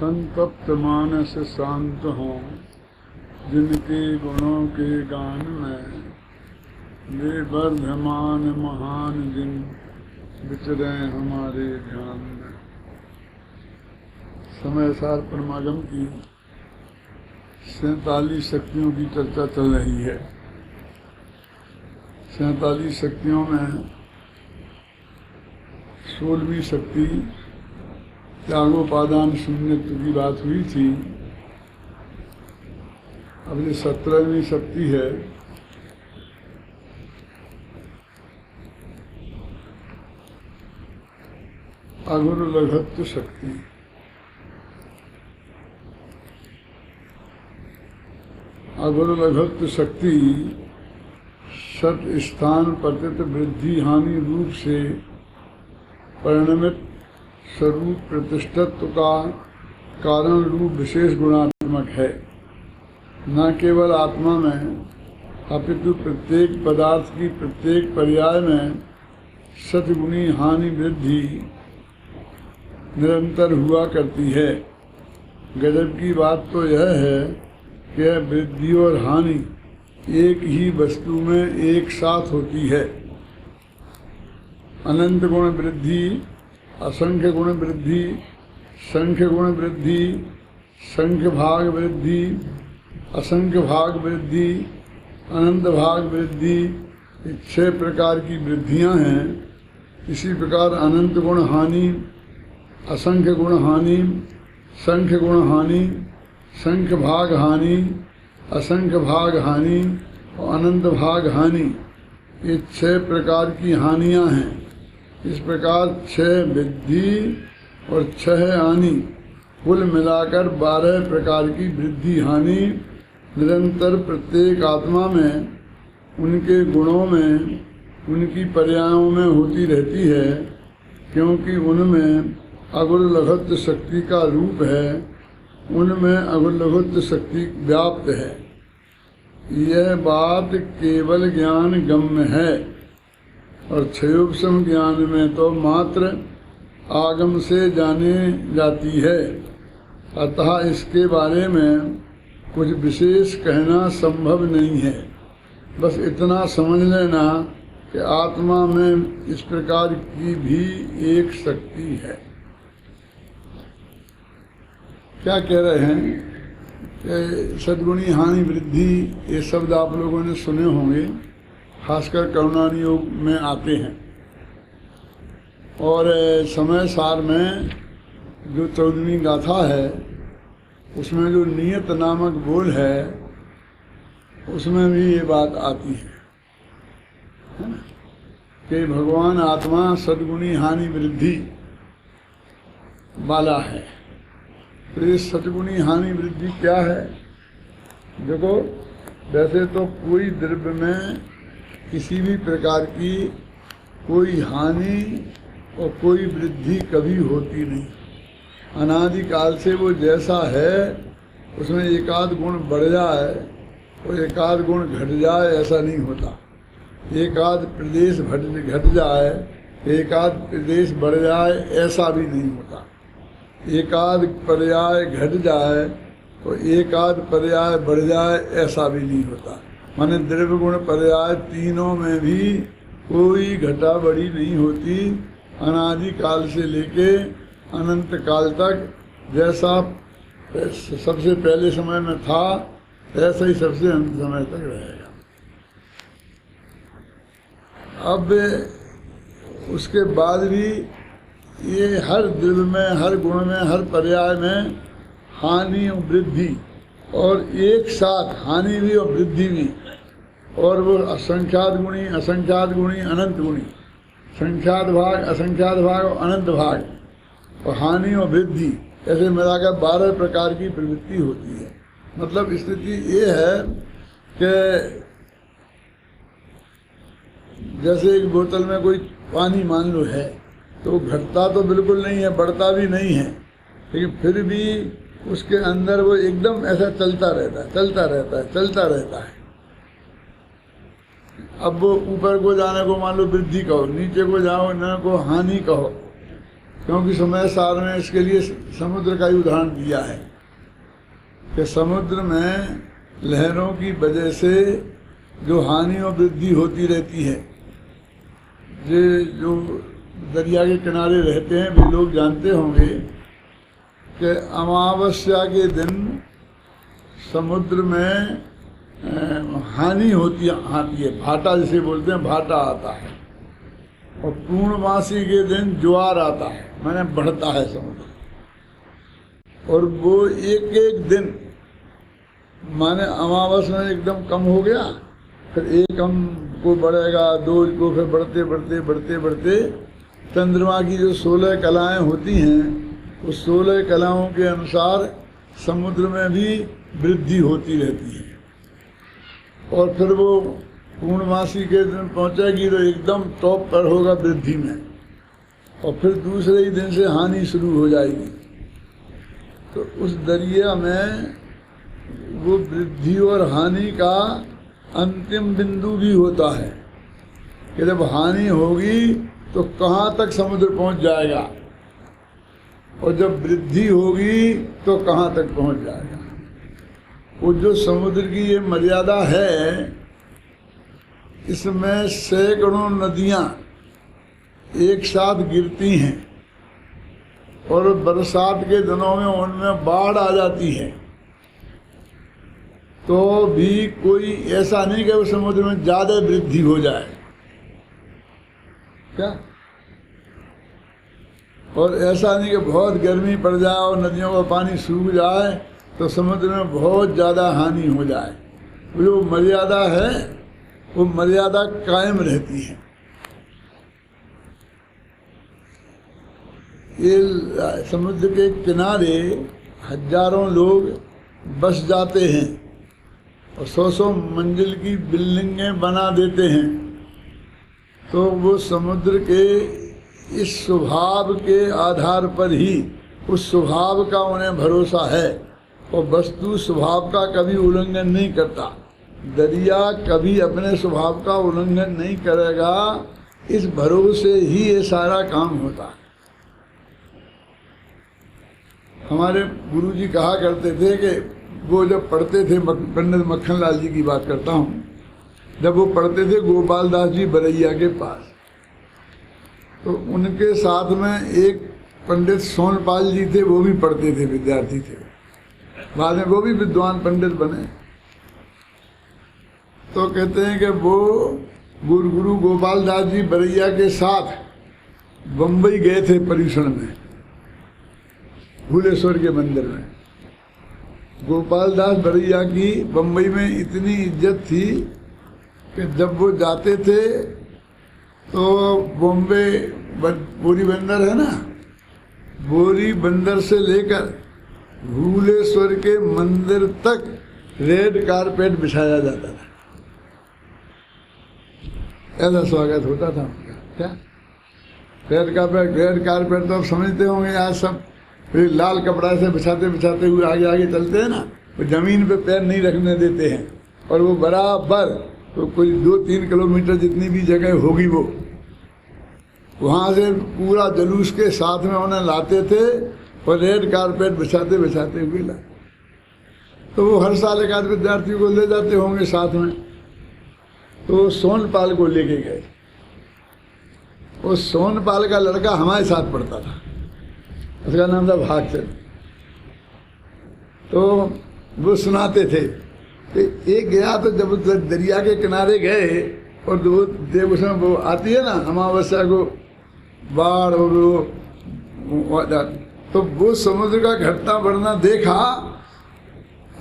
संतप्त मानस शांत हों, जिनके गुणों के गान में वे वर्धमान महान जिन विचरे हमारे ध्यान में। समय सार परमागम की 47 शक्तियों की चर्चा चल रही है। 47 शक्तियों में 16वीं शक्ति त्यागोपादान शून्यत्व की बात हुई थी। अब ये 17वीं शक्ति है अगुरु लघत्व शक्ति। अगुरु लघत्व शक्ति सत स्थान पतित वृद्धि हानि रूप से परिणमित स्वरूप प्रतिष्ठत्व का कारण रूप विशेष गुणात्मक है। न केवल आत्मा में अपितु प्रत्येक पदार्थ की प्रत्येक पर्याय में सतगुणी हानि वृद्धि निरंतर हुआ करती है। गजब की बात तो यह है कि वृद्धि और हानि एक ही वस्तु में एक साथ होती है। अनंत गुण वृद्धि, असंख्य गुण वृद्धि, संख्य गुण वृद्धि, संख्य भाग वृद्धि, असंख्य भाग वृद्धि, अनंत भाग वृद्धि, 6 प्रकार की वृद्धियां हैं। इसी प्रकार अनंत गुण हानि, असंख्य गुण हानि, संख्य गुण हानि, संख्य भाग हानि, असंख्य भाग हानि और अनंत भाग हानि, ये 6 प्रकार की हानियां हैं। इस प्रकार 6 वृद्धि और 6 हानि, कुल मिलाकर 12 प्रकार की वृद्धि हानि निरंतर प्रत्येक आत्मा में उनके गुणों में उनकी पर्यायों में होती रहती है, क्योंकि उनमें अगुरु लघत्व शक्ति का रूप है, उनमें अगुरु लघत्व शक्ति व्याप्त है। यह बात केवल ज्ञान गम्य है और क्षयोपशम ज्ञान में तो मात्र आगम से जाने जाती है। अतः इसके बारे में कुछ विशेष कहना संभव नहीं है। बस इतना समझ लेना कि आत्मा में इस प्रकार की भी एक शक्ति है। क्या कह रहे हैं कि सद्गुणी हानि वृद्धि, ये शब्द आप लोगों ने सुने होंगे, खासकर करुणानि योग में आते हैं। और समय सार में जो 14वीं गाथा है उसमें जो नियत नामक बोल है उसमें भी ये बात आती है ना, कि भगवान आत्मा सद्गुणी हानि वृद्धि वाला है। तो ये सद्गुणी हानि वृद्धि क्या है? देखो, वैसे तो कोई द्रव्य में किसी भी प्रकार की कोई हानि और कोई वृद्धि कभी होती नहीं। अनादिकाल से वो जैसा है उसमें एकाध गुण बढ़ जाए और एकाध गुण घट जाए, ऐसा नहीं होता। एकाध प्रदेश घट जाए, एकाध प्रदेश बढ़ जाए, ऐसा भी नहीं होता। एकाध पर्याय घट जाए तो एकाध पर्याय बढ़ जाए, ऐसा भी नहीं होता। माने द्रव्य गुण पर्याय तीनों में भी कोई घटा बढ़ी नहीं होती। अनादि काल से लेके अनंत काल तक जैसा सबसे पहले समय में था ऐसा ही सबसे अंत समय तक रहेगा। अब उसके बाद भी ये हर द्रव्य में, हर गुण में, हर पर्याय में हानि और वृद्धि, और एक साथ हानि भी और वृद्धि भी, और वो असंख्यात गुणी, असंख्यात गुणी, अनंत गुणी, संख्यात भाग, असंख्यात भाग और अनंत भाग, और हानि और वृद्धि, ऐसे मिलाकर 12 प्रकार की प्रवृत्ति होती है। मतलब स्थिति ये है कि जैसे एक बोतल में कोई पानी मान लो है तो घटता तो बिल्कुल नहीं है, बढ़ता भी नहीं है, लेकिन फिर भी उसके अंदर वो एकदम ऐसा चलता रहता है, चलता रहता है, चलता रहता है। अब वो ऊपर को जाने को मान लो वृद्धि कहो, नीचे को जाओ न को हानि कहो, क्योंकि समय सार में इसके लिए समुद्र का ही उदाहरण दिया है कि समुद्र में लहरों की वजह से जो हानि और वृद्धि होती रहती है, ये जो दरिया के किनारे रहते हैं वे लोग जानते होंगे कि अमावस्या के दिन समुद्र में हानि होती आती है, भाटा जिसे बोलते हैं, भाटा आता है। और पूर्णमासी के दिन ज्वार आता है, माने बढ़ता है समुद्र। और वो एक एक दिन माने अमावस्या में एकदम कम हो गया, फिर एक कम को बढ़ेगा, दो को, फिर बढ़ते बढ़ते बढ़ते बढ़ते चंद्रमा की जो 16 कलाएं होती हैं, उस 16 कलाओं के अनुसार समुद्र में भी वृद्धि होती रहती है। और फिर वो पूर्णमासी के दिन पहुंचेगी तो एकदम टॉप पर होगा वृद्धि में, और फिर दूसरे ही दिन से हानि शुरू हो जाएगी। तो उस दरिया में वो वृद्धि और हानि का अंतिम बिंदु भी होता है कि जब हानि होगी तो कहाँ तक समुद्र पहुंच जाएगा, और जब वृद्धि होगी तो कहाँ तक पहुंच जाएगा। वो जो समुद्र की ये मर्यादा है, इसमें सैकड़ों नदियाँ एक साथ गिरती हैं, और बरसात के दिनों में उनमें बाढ़ आ जाती है, तो भी कोई ऐसा नहीं कि उस समुद्र में ज़्यादा वृद्धि हो जाए क्या, और ऐसा नहीं कि बहुत गर्मी पड़ जाए और नदियों का पानी सूख जाए तो समुद्र में बहुत ज़्यादा हानि हो जाए। जो मर्यादा है वो मर्यादा कायम रहती है। ये समुद्र के किनारे हजारों लोग बस जाते हैं और 100-100 मंजिल की बिल्डिंगें बना देते हैं। तो वो समुद्र के इस स्वभाव के आधार पर ही उस स्वभाव का उन्हें भरोसा है, और वस्तु स्वभाव का कभी उल्लंघन नहीं करता। दरिया कभी अपने स्वभाव का उल्लंघन नहीं करेगा, इस भरोसे ही ये सारा काम होता है। हमारे गुरुजी कहा करते थे कि वो जब पढ़ते थे, पंडित मक्खनलाल जी की बात करता हूँ, जब वो पढ़ते थे गोपाल दास जी बरैया के पास, तो उनके साथ में एक पंडित सोनपाल जी थे, वो भी पढ़ते थे, विद्यार्थी थे, बाद में वो भी विद्वान पंडित बने। तो कहते हैं कि वो गुरु गोपाल दास जी बरैया के साथ बम्बई गए थे पर्यूषण में, भूलेश्वर के मंदिर में। गोपाल दास बरैया की बम्बई में इतनी इज्जत थी कि जब वो जाते थे तो बॉम्बे बोरी बंदर है ना, बोरी बंदर से लेकर भूलेश्वर के मंदिर तक रेड कारपेट बिछाया जाता था। ऐसा स्वागत होता था उनका। क्या रेड कारपेट तो आप समझते होंगे, आज सब फिर लाल कपड़ा से बिछाते बिछाते हुए आगे आगे चलते हैं ना, वो जमीन पे पैर नहीं रखने देते हैं, और वो बराबर तो कोई 2-3 किलोमीटर जितनी भी जगह होगी वो वहाँ से पूरा जुलूस के साथ में उन्हें लाते थे, और रेड कारपेट बिछाते बिछाते हुए लाते। तो वो हर साल एक आध विद्यार्थी को ले जाते होंगे साथ में। तो सोनपाल को लेके गए, वो सोनपाल का लड़का हमारे साथ पढ़ता था, उसका नाम था भागचंद। तो वो सुनाते थे कि एक गया तो जब दरिया के किनारे गए और देव उसमें वो आती है ना अमावस्या को बाढ़, और वो तो वो समुद्र का घटना बढ़ना देखा,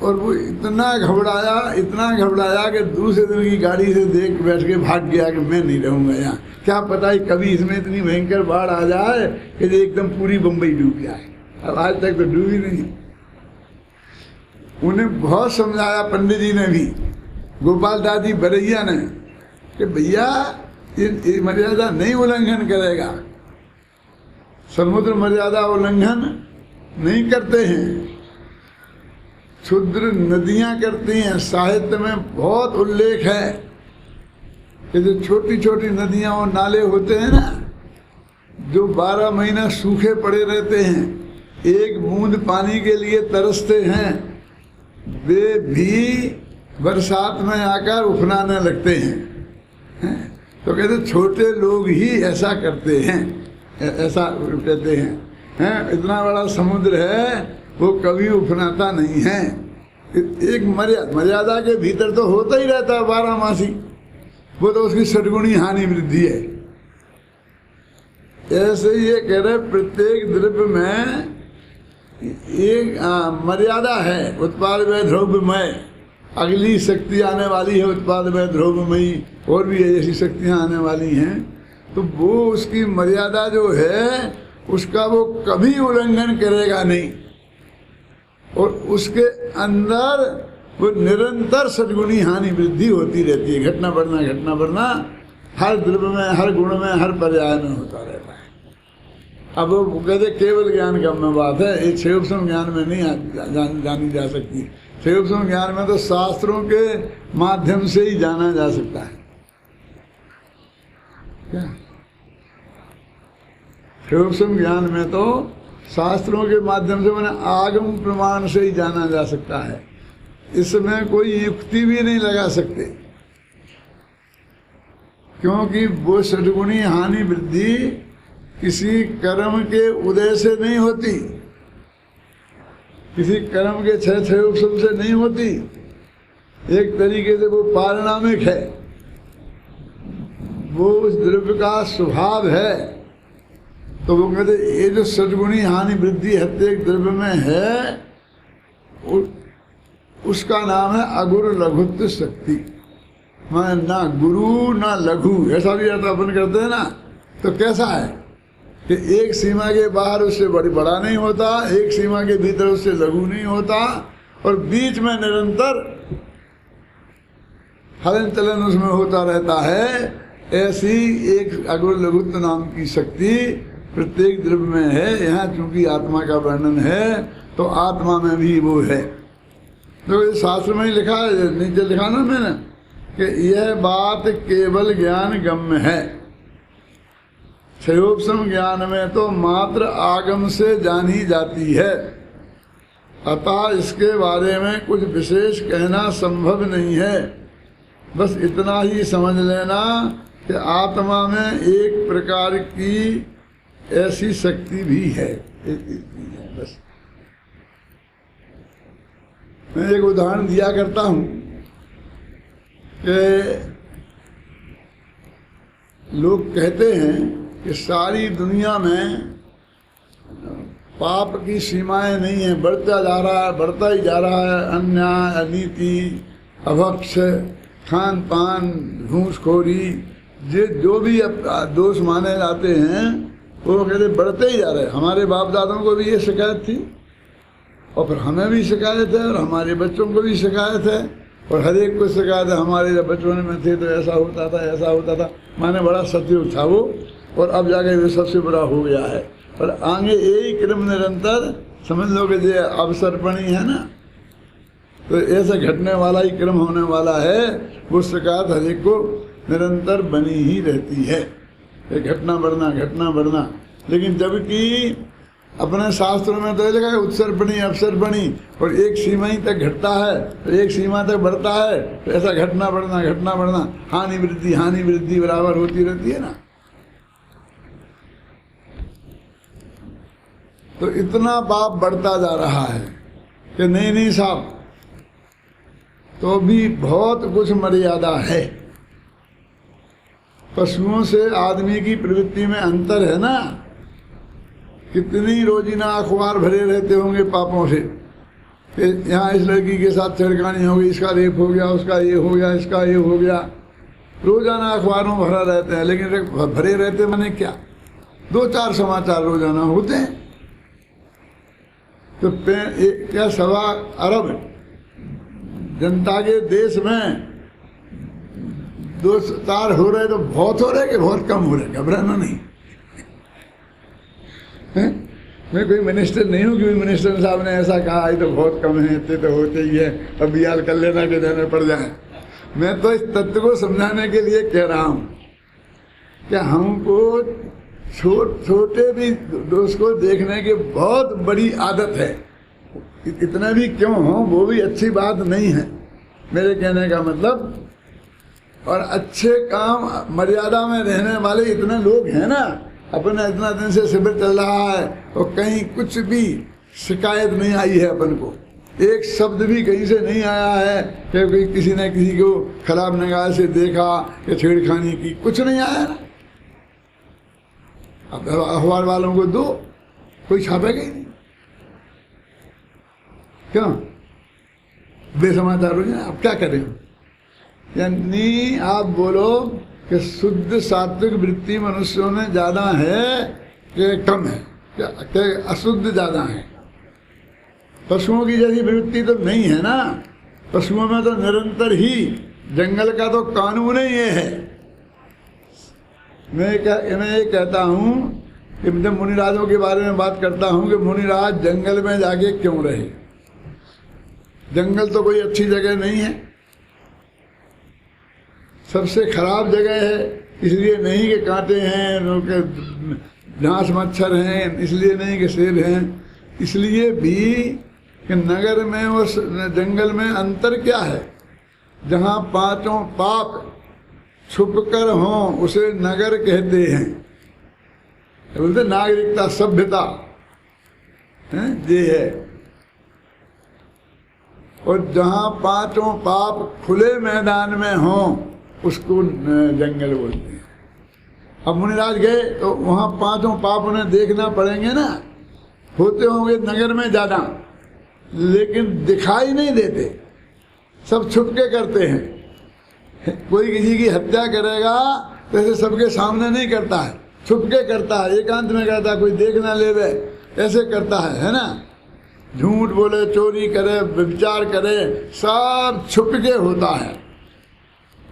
और वो इतना घबराया कि दूसरे दिन की गाड़ी से देख बैठ के भाग गया कि मैं नहीं रहूँगा यहाँ। क्या पता है कभी इसमें इतनी भयंकर बाढ़ आ जाए कि एकदम पूरी बम्बई डूब जाए। अब आज तक तो डूबी नहीं। उन्हें बहुत समझाया पंडित जी ने भी, गोपाल दास जी बरैया ने, कि भैया ये मर्यादा नहीं उल्लंघन करेगा, समुद्र मर्यादा उल्लंघन नहीं करते हैं, क्षुद्र नदियां करती हैं। साहित्य में बहुत उल्लेख है कि जो छोटी छोटी नदियां और नाले होते हैं ना, जो 12 महीना सूखे पड़े रहते हैं, एक बूंद पानी के लिए तरसते हैं, वे भी बरसात में आकर उफनाने लगते हैं। तो कहते छोटे लोग ही ऐसा करते हैं, ऐसा कहते हैं। इतना बड़ा समुद्र है, वो कभी उफनाता नहीं है। एक मर्यादा के भीतर तो होता ही रहता है 12 मासी, वो तो उसकी षटगुणी हानि वृद्धि है। ऐसे ये कह रहे प्रत्येक द्रव्य में एक मर्यादा है। उत्पाद में द्रव्यमय, अगली शक्ति आने वाली है उत्पाद में द्रव्यमयी, और भी ऐसी शक्तियाँ आने वाली हैं। तो वो उसकी मर्यादा जो है उसका वो कभी उल्लंघन करेगा नहीं, और उसके अंदर वो निरंतर सद्गुणी हानि वृद्धि होती रहती है। घटना बढ़ना हर द्रव्य में, हर गुण में, हर पर्याय में होता रहता है। अब वो कहते केवल ज्ञान का में बात है, ये क्षेपसम ज्ञान में नहीं जानी जा सकती। क्षेपसम ज्ञान में तो शास्त्रों के माध्यम से ही जाना जा सकता है। क्या क्षेपसम ज्ञान में तो शास्त्रों के माध्यम से, मैंने आगम प्रमाण से ही जाना जा सकता है। इसमें कोई युक्ति भी नहीं लगा सकते, क्योंकि वो सद्गुणी हानि वृद्धि किसी कर्म के उदय से नहीं होती, किसी कर्म के छह उपशम से नहीं होती। एक तरीके से वो पारिणामिक है, वो उस द्रव्य का स्वभाव है। तो वो कहते ये जो सद्गुणी हानि वृद्धि प्रत्येक द्रव्य में है, उसका नाम है अगुरु लघुत्व शक्ति। मैं ना गुरु ना लघु, ऐसा भी अर्थ अपन करते हैं ना। तो कैसा है कि एक सीमा के बाहर उससे बड़ा नहीं होता, एक सीमा के भीतर उससे लघु नहीं होता, और बीच में निरंतर हलन चलन उसमें होता रहता है। ऐसी एक अगुरु लघुत्व नाम की शक्ति प्रत्येक द्रव्य में है। यहाँ चूंकि आत्मा का वर्णन है, तो आत्मा में भी वो है। तो इस शास्त्र में ही लिखा है, नीचे लिखा ना मैंने, कि यह बात केवल ज्ञान गम्य है। क्षयोपशम ज्ञान में तो मात्र आगम से जानी जाती है, अतः इसके बारे में कुछ विशेष कहना संभव नहीं है। बस इतना ही समझ लेना कि आत्मा में एक प्रकार की ऐसी शक्ति भी है। बस मैं एक उदाहरण दिया करता हूँ कि लोग कहते हैं कि सारी दुनिया में पाप की सीमाएं नहीं है, बढ़ता जा रहा है, बढ़ता ही जा रहा है। अन्याय, अनीति, अभक्ष, खान पान, घूसखोरी, जो भी दोष माने जाते हैं, वो कहते बढ़ते ही जा रहे हैं। हमारे बाप दादों को भी ये शिकायत थी, और फिर हमें भी शिकायत है, और हमारे बच्चों को भी शिकायत है, और हर एक को शिकायत है। हमारे जब बचपन में थे तो ऐसा होता था, ऐसा होता था। माने बड़ा सतयुग था वो, और अब जाके वो सबसे बड़ा हो गया है। और आगे यही क्रम निरंतर समझ लो कि जो अवसर्पणी है ना, तो ऐसा घटने वाला ही क्रम होने वाला है। वो शिकायत हर एक को निरंतर बनी ही रहती है, घटना बढ़ना। लेकिन जबकि अपने शास्त्रों में तो लिखा है उत्सर्पणी अवसर्पणी, और एक सीमा ही तक घटता है, तो एक सीमा तक बढ़ता है। तो ऐसा घटना बढ़ना, हानि वृद्धि बराबर होती रहती है ना। तो इतना पाप बढ़ता जा रहा है कि नहीं साहब, तो भी बहुत कुछ मर्यादा है। पशुओं से आदमी की प्रवृत्ति में अंतर है ना। कितनी रोजीना अखबार भरे रहते होंगे पापों से, यहाँ इस लड़की के साथ छेड़खानी हो गई, इसका रेप हो गया, उसका ये हो गया, इसका ये हो गया। रोजाना अखबारों में भरा रहते हैं, लेकिन भरे रहते माने क्या, 2-4 समाचार रोजाना होते हैं। तो क्या 1.25 अरब जनता के देश में 2-4 हो रहे, तो बहुत हो रहे कि बहुत कम हो रहे? घबराना नहीं है? मैं कोई मिनिस्टर नहीं हूँ कि मिनिस्टर साहब ने ऐसा कहा है तो बहुत कम है, इतने तो होते ही है, अब बियाल कर लेना के देने पड़ जाए। मैं तो इस तत्व को समझाने के लिए कह रहा हूँ कि हमको छोटे भी दोस्त को देखने की बहुत बड़ी आदत है। इतना भी क्यों हो, वो भी अच्छी बात नहीं है, मेरे कहने का मतलब। और अच्छे काम मर्यादा में रहने वाले इतने लोग हैं ना, अपने इतना दिन से शिविर चल रहा है और कहीं कुछ भी शिकायत नहीं आई है अपन को, एक शब्द भी कहीं से नहीं आया है कि किसी ने किसी को खराब निगाह से देखा या छेड़खानी की, कुछ नहीं आया ना। अब अखबार वालों को दो, कोई छापेगा ही नहीं, क्यों? बेसमाचार हो जाए। अब क्या करें? यानी आप बोलो कि शुद्ध सात्विक वृत्ति मनुष्यों में ज्यादा है कि कम है, क्या अशुद्ध ज्यादा है? पशुओं की जैसी वृत्ति तो नहीं है ना। पशुओं में तो निरंतर ही जंगल का तो कानून ही ये है। मैं ये कहता हूँ कि जब मुनिराजों के बारे में बात करता हूँ कि मुनिराज जंगल में जाके क्यों रहे। जंगल तो कोई अच्छी जगह नहीं है, सबसे खराब जगह है। इसलिए नहीं कि कांटे हैं, घास मच्छर हैं, इसलिए नहीं कि शेर हैं, इसलिए भी कि नगर में और जंगल में अंतर क्या है। जहाँ पांचों पाप छुपकर हों उसे नगर कहते हैं, बोलते नागरिकता सभ्यता ये है। और जहाँ पांचों पाप खुले मैदान में हों उसको जंगल बोलते हैं। अब मुनिराज गए तो वहाँ पांचों पाप उन्हें देखना पड़ेंगे ना, होते होंगे नगर में ज्यादा, लेकिन दिखाई नहीं देते, सब छुप के करते हैं। कोई किसी की हत्या करेगा तो ऐसे सबके सामने नहीं करता है, छुप के करता है, एकांत में करता है, कोई देख ना लेवे, ऐसे करता है ना। झूठ बोले, चोरी करे, व्यभिचार करे, सब छुप के होता है।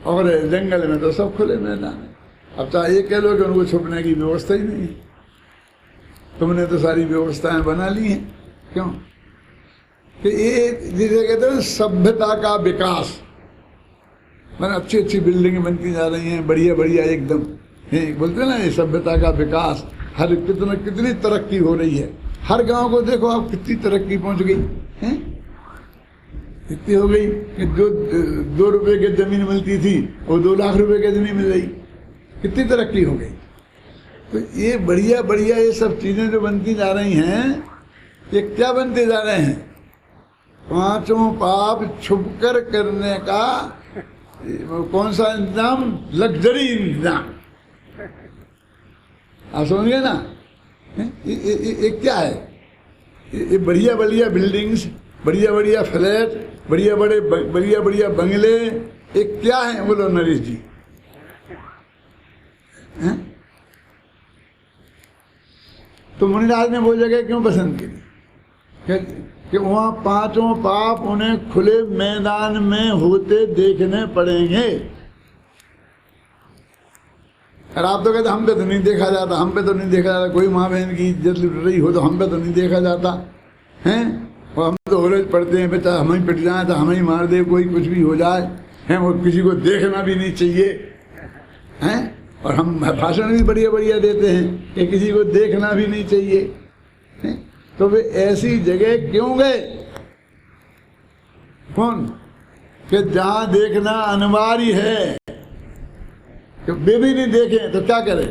और जंगल में तो सब खुले मैदान है। अब तो ये कह लो कि उनको छुपने की व्यवस्था ही नहीं है, तुमने तो सारी व्यवस्थाएं बना ली हैं। क्यों? कि ये जिसे कहते हैं सभ्यता का विकास, मैंने अच्छी अच्छी बिल्डिंगें बनती जा रही हैं, बढ़िया बढ़िया एकदम बोलते हैं ना, ये सभ्यता का विकास। हर कितनी तरक्की हो रही है। हर गांव को देखो आप, कितनी तरक्की पहुंच गई है। इतनी हो गई कि जो 2 रुपए की जमीन मिलती थी वो 2 लाख रुपए की जमीन मिल रही, कितनी तरक्की हो गई। तो ये बढ़िया बढ़िया ये सब चीजें जो बनती जा रही हैं, ये क्या बनते जा रहे हैं? पांचों पाप छुपकर करने का कौन सा इंतजाम? लग्जरी इंतजाम। आप समझिए ना, ये क्या है? ये बढ़िया बढ़िया बिल्डिंग्स, बढ़िया बढ़िया फ्लैट, बढ़िया बढ़िया बंगले, ये क्या है? बोलो नरेश जी। है? तो मुनिराज ने वो जगह क्यों पसंद की कि वहां पांचों पाप उन्हें खुले मैदान में होते देखने पड़ेंगे। और आप तो कहते हम पे तो नहीं देखा जाता, हम पे तो नहीं देखा जाता, कोई माँ बहन की इज्जत लुट रही हो तो हम पे तो नहीं देखा जाता हैं। और हम तो रोज पढ़ते हैं, बेटा हम ही पिट जाए तो हम ही मार दे, कोई कुछ भी हो जाए हैं, और किसी को देखना भी नहीं चाहिए हैं। और हम भाषण भी बढ़िया बढ़िया देते हैं कि किसी को देखना भी नहीं चाहिए हैं। तो वे ऐसी जगह क्यों गए? कौन? कि जहां देखना अनिवार्य है। वे भी नहीं देखें तो क्या करें?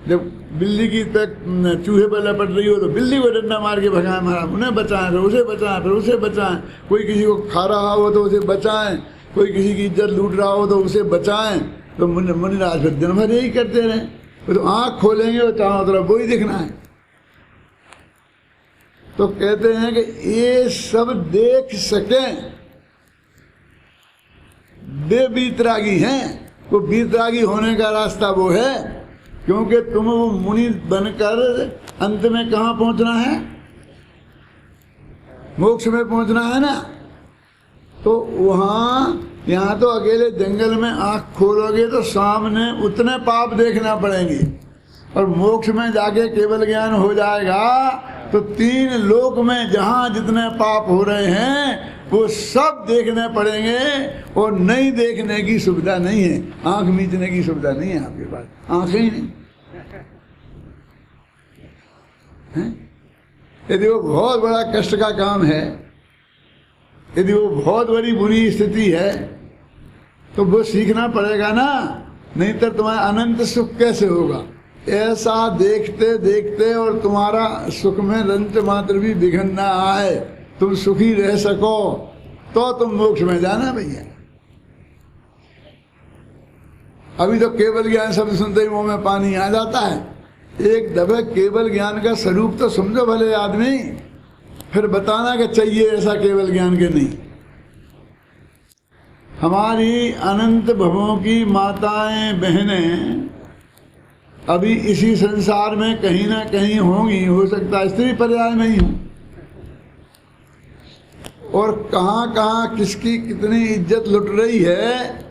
जब बिल्ली की चूहे पर लपट रही हो तो बिल्ली को डंडा मार के भगाएं, मारा उन्हें बचाएं, फिर उसे बचाएं, फिर उसे बचाएं। कोई किसी को खा रहा हो तो उसे बचाएं, कोई किसी की इज्जत लूट रहा हो तो उसे बचाएं। तो मुनिराज फिर दिन भर यही करते रहे। तो आँख खोलेंगे और चारों तरफ वही दिखना है। तो कहते हैं कि ये सब देख सकें वे वीतरागी हैं। वो वीतरागी होने का रास्ता वो है, क्योंकि तुम वो मुनि बनकर अंत में कहाँ पहुंचना है? मोक्ष में पहुंचना है ना। तो वहाँ, यहाँ तो अकेले जंगल में आँख खोलोगे तो सामने उतने पाप देखना पड़ेंगे, और मोक्ष में जाके केवल ज्ञान हो जाएगा तो 3 लोक में जहाँ जितने पाप हो रहे हैं वो सब देखने पड़ेंगे। और नहीं देखने की सुविधा नहीं है, आंख मीचने की सुविधा नहीं है आपके पास, आंखें ही नहीं। हैं? यदि वो बहुत बड़ा कष्ट का काम है, यदि वो बहुत बड़ी बुरी स्थिति है, तो वो सीखना पड़ेगा ना, नहीं तो तुम्हारा अनंत सुख कैसे होगा? ऐसा देखते देखते और तुम्हारा सुख में रंच मात्र भी विघ्न ना आए, तुम सुखी रह सको, तो तुम मोक्ष में जाना भैया। अभी तो केवल ज्ञान शब्द सुनते ही मुंह में पानी आ जाता है। एक दफे केवल ज्ञान का स्वरूप तो समझो भले आदमी, फिर बताना कि चाहिए ऐसा केवल ज्ञान के नहीं। हमारी अनंत भवों की माताएं बहनें अभी इसी संसार में कहीं ना कहीं होंगी, हो सकता है स्त्री पर्याय में ही हो, और कहाँ कहाँ किसकी कितनी इज्जत लुट रही है,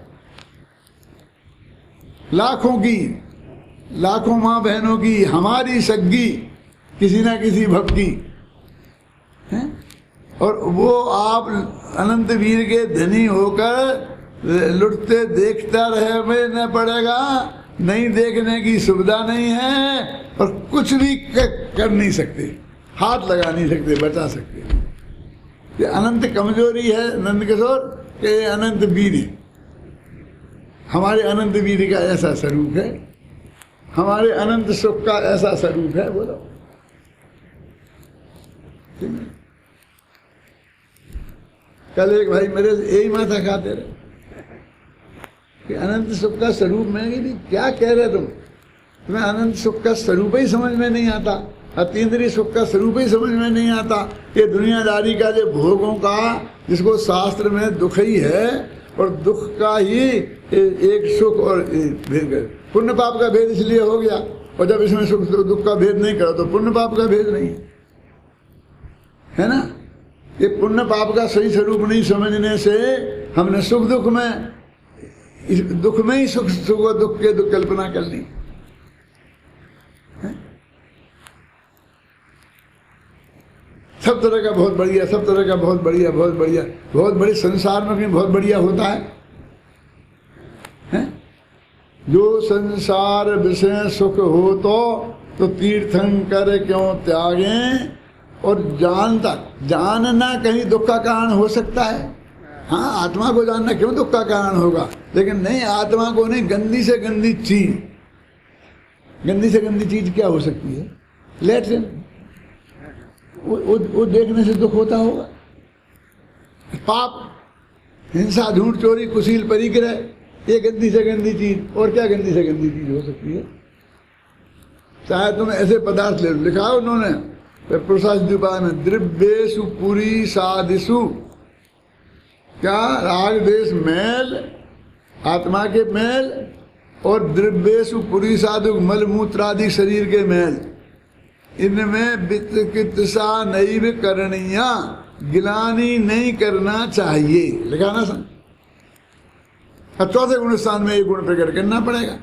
लाखों की, लाखों माँ बहनों की, हमारी सग्गी किसी ना किसी भव की है? और वो आप अनंत वीर के धनी होकर लुटते देखता रहे में न पड़ेगा, नहीं देखने की सुविधा नहीं है, और कुछ भी कर नहीं सकते, हाथ लगा नहीं सकते, बचा सकते। ये अनंत कमजोरी है नंद किशोर के, अनंत वीर है। हमारे अनंत वीर का ऐसा स्वरूप है, हमारे अनंत सुख का ऐसा स्वरूप है। बोलो कल एक भाई मेरे यही माथा खाते रहे कि अनंत सुख का स्वरूप। मैं कि क्या कह रहे तुम, तुम्हें अनंत सुख का स्वरूप ही समझ में नहीं आता, अतीन्द्रिय सुख का स्वरूप ही समझ में नहीं आता। ये दुनियादारी का जो भोगों का, जिसको शास्त्र में दुख ही है, और दुख का ही एक सुख और पुण्य पाप का भेद इसलिए हो गया, और जब इसमें सुख दुख का भेद नहीं करो तो पुण्य पाप का भेद नहीं है ना। ये पुण्य पाप का सही स्वरूप नहीं समझने से हमने सुख दुख में, इस दुख में ही सुख सुख और दुख के दुख कल्पना कर ली। सब तरह का बहुत बढ़िया, सब तरह का बहुत बढ़िया, बहुत बढ़िया, बहुत बड़े संसार में भी बहुत बढ़िया होता है, हैं? जो संसार विषय सुख हो तो तीर्थंकर क्यों त्यागें, और जानना कहीं दुख का कारण हो सकता है। हाँ, आत्मा को जानना क्यों दुख का कारण होगा, लेकिन नहीं, आत्मा को नहीं, गंदी से गंदी चीज, गंदी से गंदी चीज क्या हो सकती है? लेट्रिन, वो देखने से दुख होता होगा। पाप, हिंसा, झूठ, चोरी, कुशील, परिग्रह, ये गंदी से गंदी चीज, और क्या गंदी से गंदी चीज हो सकती है? चाहे तुम ऐसे पदार्थ ले लो, लिखा है उन्होंने पुरुषाधिपाय में, द्रव्येषु पुरी सादिषु, क्या राग देश मैल, आत्मा के मैल, और द्रव्येषु पुरी साधु मल मूत्रादि शरीर के मैल, इनमें वित्तकित्सा नैव करणीया, गिलानी नहीं करना चाहिए, लिखा ना सर। अब चौथे गुण स्थान में एक गुण प्रकट करना पड़ेगा,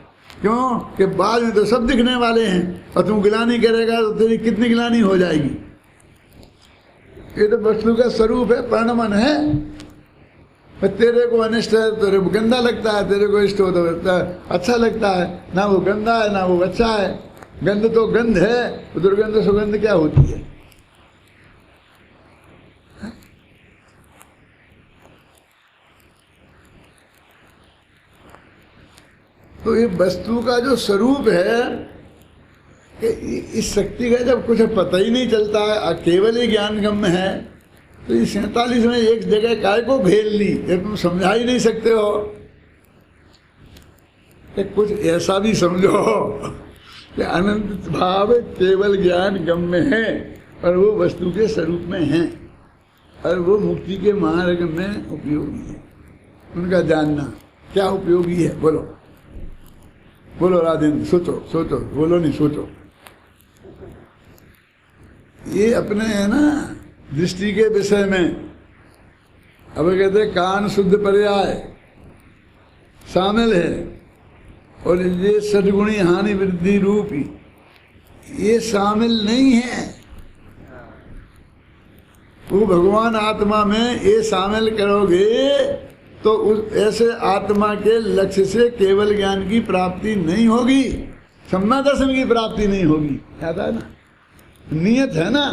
क्यों कि बाद में तो सब दिखने वाले हैं, और तुम गिलानी करेगा तो तेरी कितनी गिलानी हो जाएगी। ये तो वस्तु का स्वरूप है, परिणमन है। तेरे को अनिष्ट है, तेरे को गंदा लगता है, तेरे को इष्ट हो तो अच्छा लगता है, ना वो गंदा है ना वो अच्छा है। गंध तो गंध है, तो दुर्गंध सुगंध क्या होती है? तो ये वस्तु का जो स्वरूप है कि इस शक्ति का जब कुछ पता ही नहीं चलता है, केवल ही ज्ञान गम्य है, तो इस 47 में एक जगह काय को घेर ली, ये तुम समझा ही नहीं सकते हो। कि कुछ ऐसा भी समझो कि अनंत भाव केवल ज्ञान गम्य है, और वो वस्तु के स्वरूप में है, और वो मुक्ति के मार्ग में उपयोगी है। उनका जानना क्या उपयोगी है? बोलो बोलो राजेंद्र, सोचो सोचो, बोलो नहीं, सोचो। ये अपने है ना दृष्टि के विषय में, अब कहते कान शुद्ध पर्याय शामिल है, और ये सद्गुणी हानि वृद्धि रूपी ये शामिल नहीं है। वो भगवान आत्मा में ये शामिल करोगे तो उस ऐसे आत्मा के लक्ष्य से केवल ज्ञान की प्राप्ति नहीं होगी, सम्मा दर्शन की प्राप्ति नहीं होगी। याद है ना, नियत है ना,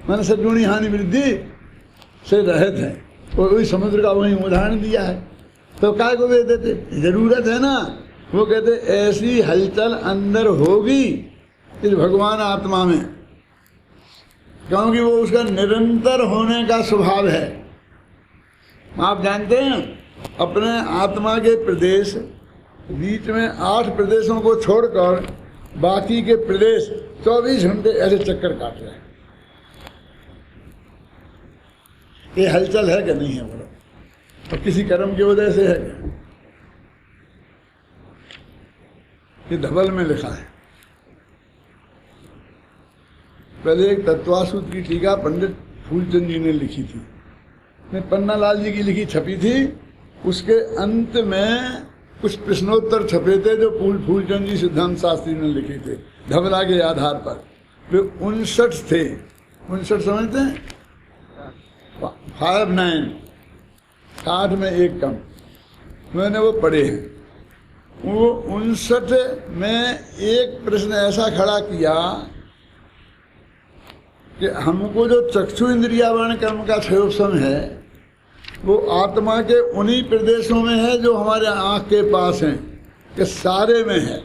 मैंने सद्गुणी हानि वृद्धि से रहित है। और वही समुद्र का वही उदाहरण दिया है। तो काय को वे देते, जरूरत है ना। वो कहते ऐसी हलचल अंदर होगी इस भगवान आत्मा में, क्योंकि वो उसका निरंतर होने का स्वभाव है। आप जानते हैं अपने आत्मा के प्रदेश बीच में 8 प्रदेशों को छोड़कर बाकी के प्रदेश 24 घंटे ऐसे चक्कर काट रहे हैं। ये हलचल है कि नहीं है बोलो? और किसी कर्म की वजह से है क्या? ये धवल में लिखा है। पहले एक तत्वासूत्र की टीका पंडित फूलचंद जी ने लिखी थी, पन्नालाल जी की लिखी छपी थी। उसके अंत में कुछ प्रश्नोत्तर छपे थे जो फूलचंद जी सिद्धांत शास्त्री ने लिखे थे धवला के आधार पर। वे 59 थे। 59 समझते हैं? 59, 8 में एक कम। मैंने वो पढ़े हैं। वो 59 में एक प्रश्न ऐसा खड़ा किया कि हमको जो चक्षु इंद्रियावरण कर्म का क्षयोपशम है वो आत्मा के उन्हीं प्रदेशों में है जो हमारे आँख के पास हैं, कि सारे में है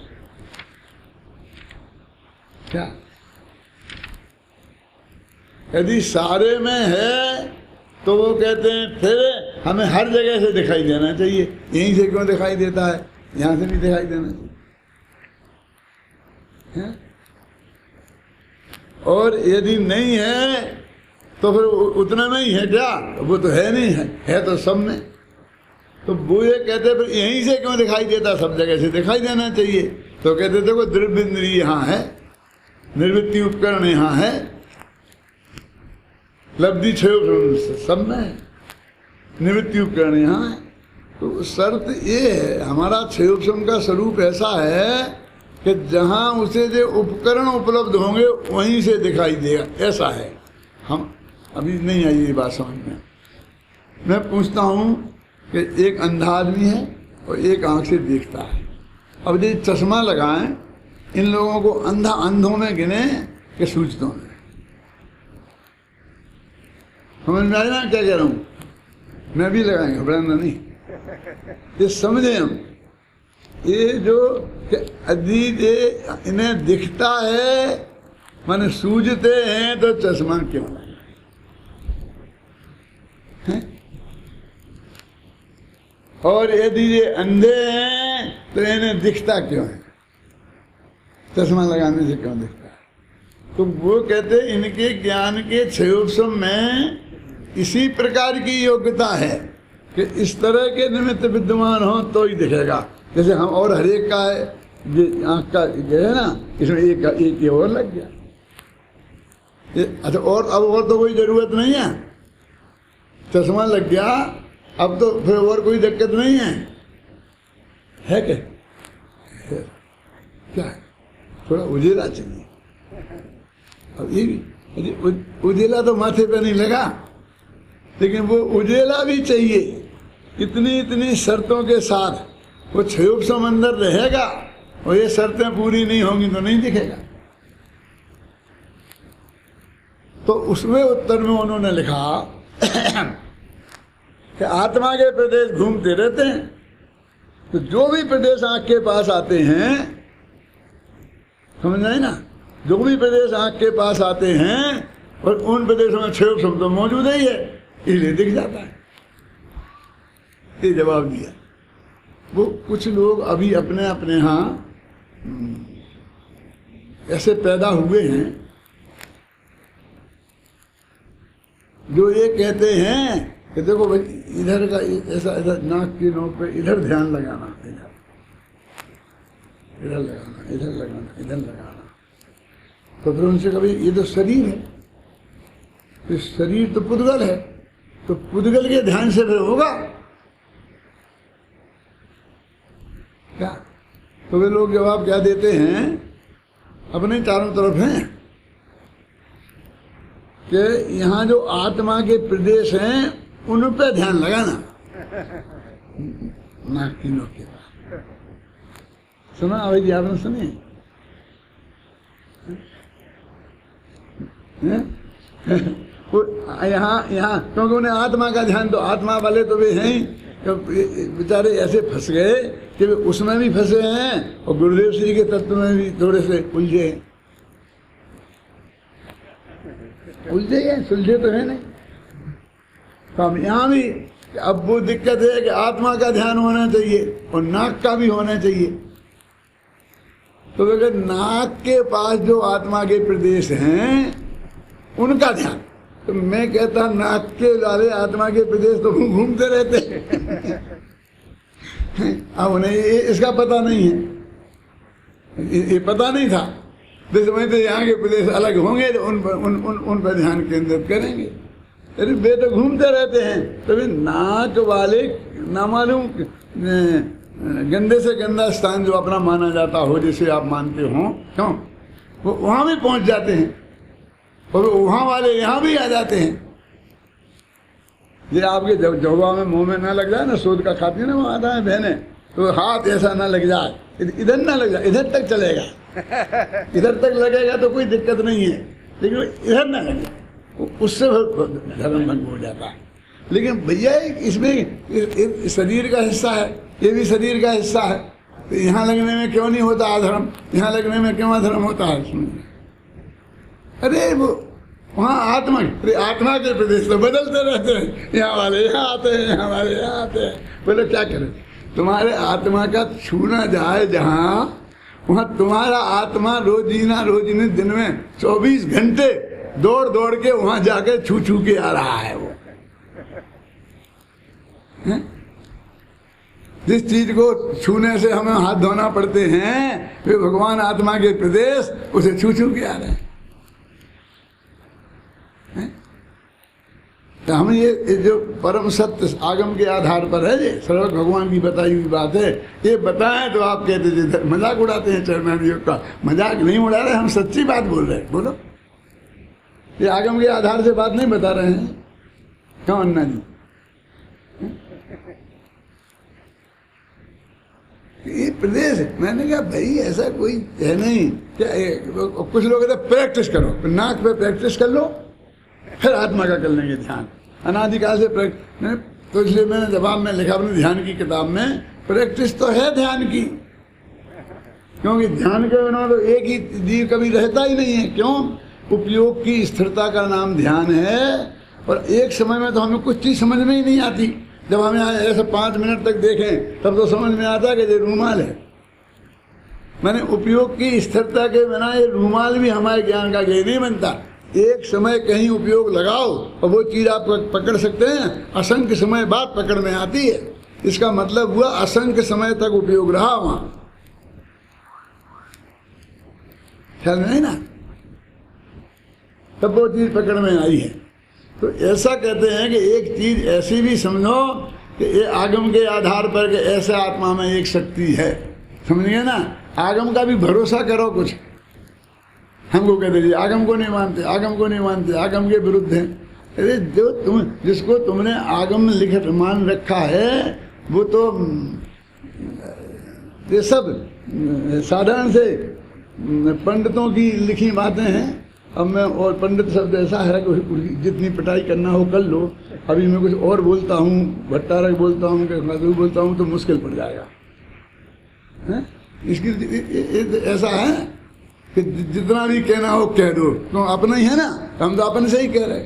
क्या? यदि सारे में है तो वो कहते हैं फिर हमें हर जगह से दिखाई देना चाहिए। यहीं से क्यों दिखाई देता है? यहाँ से भी दिखाई देना चाहिए है? और यदि नहीं है तो फिर उतना में ही है क्या? वो तो है नहीं, है तो सब में। तो वो ये कहते फिर यहीं से क्यों दिखाई देता? सब जगह से दिखाई देना चाहिए। तो कहते देखो द्रव्य इंद्रिय यहाँ है, निर्वृत्ति उपकरण यहाँ है, लब्धि क्षय सब में है, निवृत्ति उपकरण यहाँ है। तो शर्त ये है, हमारा क्षयोपशम का स्वरूप ऐसा है कि जहाँ उसे जो उपकरण उपलब्ध होंगे वहीं से दिखाई देगा, ऐसा है। हम अभी नहीं आई ये बात समझ में। मैं पूछता हूँ कि एक अंधा आदमी है और एक आँख से देखता है। अब ये चश्मा लगाएं, इन लोगों को अंधों में गिने कि सूझतों में? समझ में आए ना क्या कह रहा हूँ? मैं भी लगाएंगे, घबराना नहीं। ये समझे हम, ये जो अजीत इन्हें दिखता है माने सूझते हैं तो चश्मा क्यों लगाए? और यदि ये अंधे हैं तो इन्हें दिखता क्यों है? चश्मा लगाने से क्यों दिखता है? तो वो कहते इनके ज्ञान के क्षयोपशम में इसी प्रकार की योग्यता है कि इस तरह के निमित्त विद्यमान हो तो ही दिखेगा। जैसे हम और हर एक का है, ये आँख का जो है ना, इसमें एक ये और लग गया। अच्छा, और अब और तो कोई जरूरत नहीं है, चश्मा लग गया, अब तो फिर और कोई दिक्कत नहीं है क्या? क्या है? थोड़ा उजेला चाहिए। अब ये भी उजेला तो माथे पे नहीं लगा, लेकिन वो उजेला भी चाहिए। इतनी शर्तों के साथ वो क्षयोपशम अंदर रहेगा, और ये शर्तें पूरी नहीं होंगी तो नहीं दिखेगा। तो उसमें उत्तर में उन्होंने लिखा कि आत्मा के प्रदेश घूमते रहते हैं, तो जो भी प्रदेश आँख के पास आते हैं, समझ आए ना, जो भी प्रदेश आँख के पास आते हैं और उन प्रदेशों में क्षयोपशम तो मौजूद ही है, इसलिए दिख जाता है। ये जवाब दिया। वो कुछ लोग अभी अपने अपने यहाँ ऐसे पैदा हुए हैं जो ये कहते हैं कि देखो भाई इधर का ऐसा ऐसा नाक की नोक पे इधर ध्यान लगाना, इधर लगाना, इधर लगाना, इधर लगाना। तो फिर उनसे कभी ये तो शरीर है, तो शरीर तो पुद्गल है, तो पुद्गल के ध्यान से फिर होगा क्या? तो वे लोग जवाब क्या देते हैं, अपने चारों तरफ हैं कि यहाँ जो आत्मा के प्रदेश हैं उन पे ध्यान लगाना, नाक की नोक के पास। सुना अवैध आपने सुनी? यहाँ क्योंकि उन्हें आत्मा का ध्यान, तो आत्मा वाले तो वे हैं तो बेचारे ऐसे फंस गए कि वे उसमें भी फंसे हैं और गुरुदेव श्री के तत्व में भी थोड़े से उलझे हैं। उलझे हैं, सुलझे तो है नहीं। तो हम यहाँ भी अब वो दिक्कत है कि आत्मा का ध्यान होना चाहिए और नाक का भी होना चाहिए। तो अगर नाक के पास जो आत्मा के प्रदेश हैं उनका ध्यान, तो मैं कहता नाक के वाले आत्मा के प्रदेश तो घूमते रहते अब उन्हें इसका पता नहीं है, ये पता नहीं था। तो समझते यहाँ के प्रदेश अलग होंगे तो उन पर ध्यान केंद्रित करेंगे। अरे वे तो घूमते रहते हैं। तो वे नाक वाले ना मालूम गंदे से गंदा स्थान जो अपना माना जाता हो, जैसे आप मानते हो, क्यों वो वहाँ भी पहुँच जाते हैं और वहाँ वाले यहाँ भी आ जाते हैं। ये आपके जवा में मुंह में ना लग जाए ना, शोध का खाती है ना वो आता है बहने, तो हाथ ऐसा ना लग जाए, इधर ना लग जाए, इधर तक चलेगा, इधर तक लगेगा तो कोई दिक्कत नहीं है, लेकिन इधर ना लगे, उससे धर्म भंग हो जाता है। लेकिन भैया इसमें शरीर का हिस्सा है, ये भी शरीर का हिस्सा है, तो यहाँ लगने में क्यों नहीं होता अधर्म, यहाँ लगने में क्यों अधर्म होता है? अरे वो वहाँ आत्मा के प्रदेश तो बदलते रहते हैं, यहाँ वाले यहाँ आते हैं, यहाँ वाले यहाँ आते हैं। बोले क्या करें, तुम्हारे आत्मा का छूना जाए जहाँ, वहाँ तुम्हारा आत्मा रोजीने दिन में 24 घंटे दौड़ दौड़ के वहाँ जाकर छू छू के आ रहा है। वो है? जिस चीज को छूने से हमें हाथ धोना पड़ते हैं, वे भगवान आत्मा के प्रदेश उसे छू छू के आ रहे हैं। तो हम ये जो परम सत्य आगम के आधार पर है, ये सर्वक भगवान की बताई हुई बात है, ये बताएं तो आप कहते थे मजाक उड़ाते हैं चरणान योग का। मजाक नहीं उड़ा रहे, हम सच्ची बात बोल रहे हैं। बोलो, ये आगम के आधार से बात नहीं बता रहे हैं, क्यों अन्ना जी? ये प्रदेश, मैंने कहा भाई ऐसा कोई है नहीं क्या? कुछ लोग कहते प्रैक्टिस करो, नाक पे प्रैक्टिस कर लो, फिर आत्मा का कर लेंगे ध्यान। अनादिकाल से तो इसलिए मैंने जवाब में लिखा अपने ध्यान की किताब में, प्रैक्टिस तो है ध्यान की, क्योंकि ध्यान के बिना तो एक ही जीव कभी रहता ही नहीं है। क्यों? उपयोग की स्थिरता का नाम ध्यान है। और एक समय में तो हमें कुछ चीज समझ में ही नहीं आती। जब हमें ऐसे 5 मिनट तक देखें तब तो समझ में आता है कि ये रूमाल है। मैंने उपयोग की स्थिरता के बिना ये रूमाल भी हमारे ज्ञान का ज्ञान नहीं बनता। एक समय कहीं उपयोग लगाओ और वो चीज आप पकड़ सकते हैं, असंख्य समय बाद पकड़ में आती है। इसका मतलब हुआ असंख्य समय तक उपयोग रहा वहां, ख्याल नहीं ना, तब वो चीज पकड़ में आई है। तो ऐसा कहते हैं कि एक चीज ऐसी भी समझो कि ये आगम के आधार पर कि ऐसे आत्मा में एक शक्ति है, समझ गए ना? आगम का भी भरोसा करो। कुछ हमको कहते जी आगम को नहीं मानते, आगम को नहीं मानते, आगम के विरुद्ध हैं। अरे जो जिसको तुमने आगम में लिख मान रखा है वो तो ये सब साधारण से पंडितों की लिखी बातें हैं। अब मैं, और पंडित शब्द ऐसा है कि जितनी पिटाई करना हो कर लो। अभी मैं कुछ और बोलता हूँ, भट्टारक बोलता हूँ, मधु बोलता हूँ तो मुश्किल पड़ जाएगा है? इसकी ऐसा है कि जितना भी कहना हो कह दो, तो अपना ही है ना, हम तो अपने से ही कह रहे।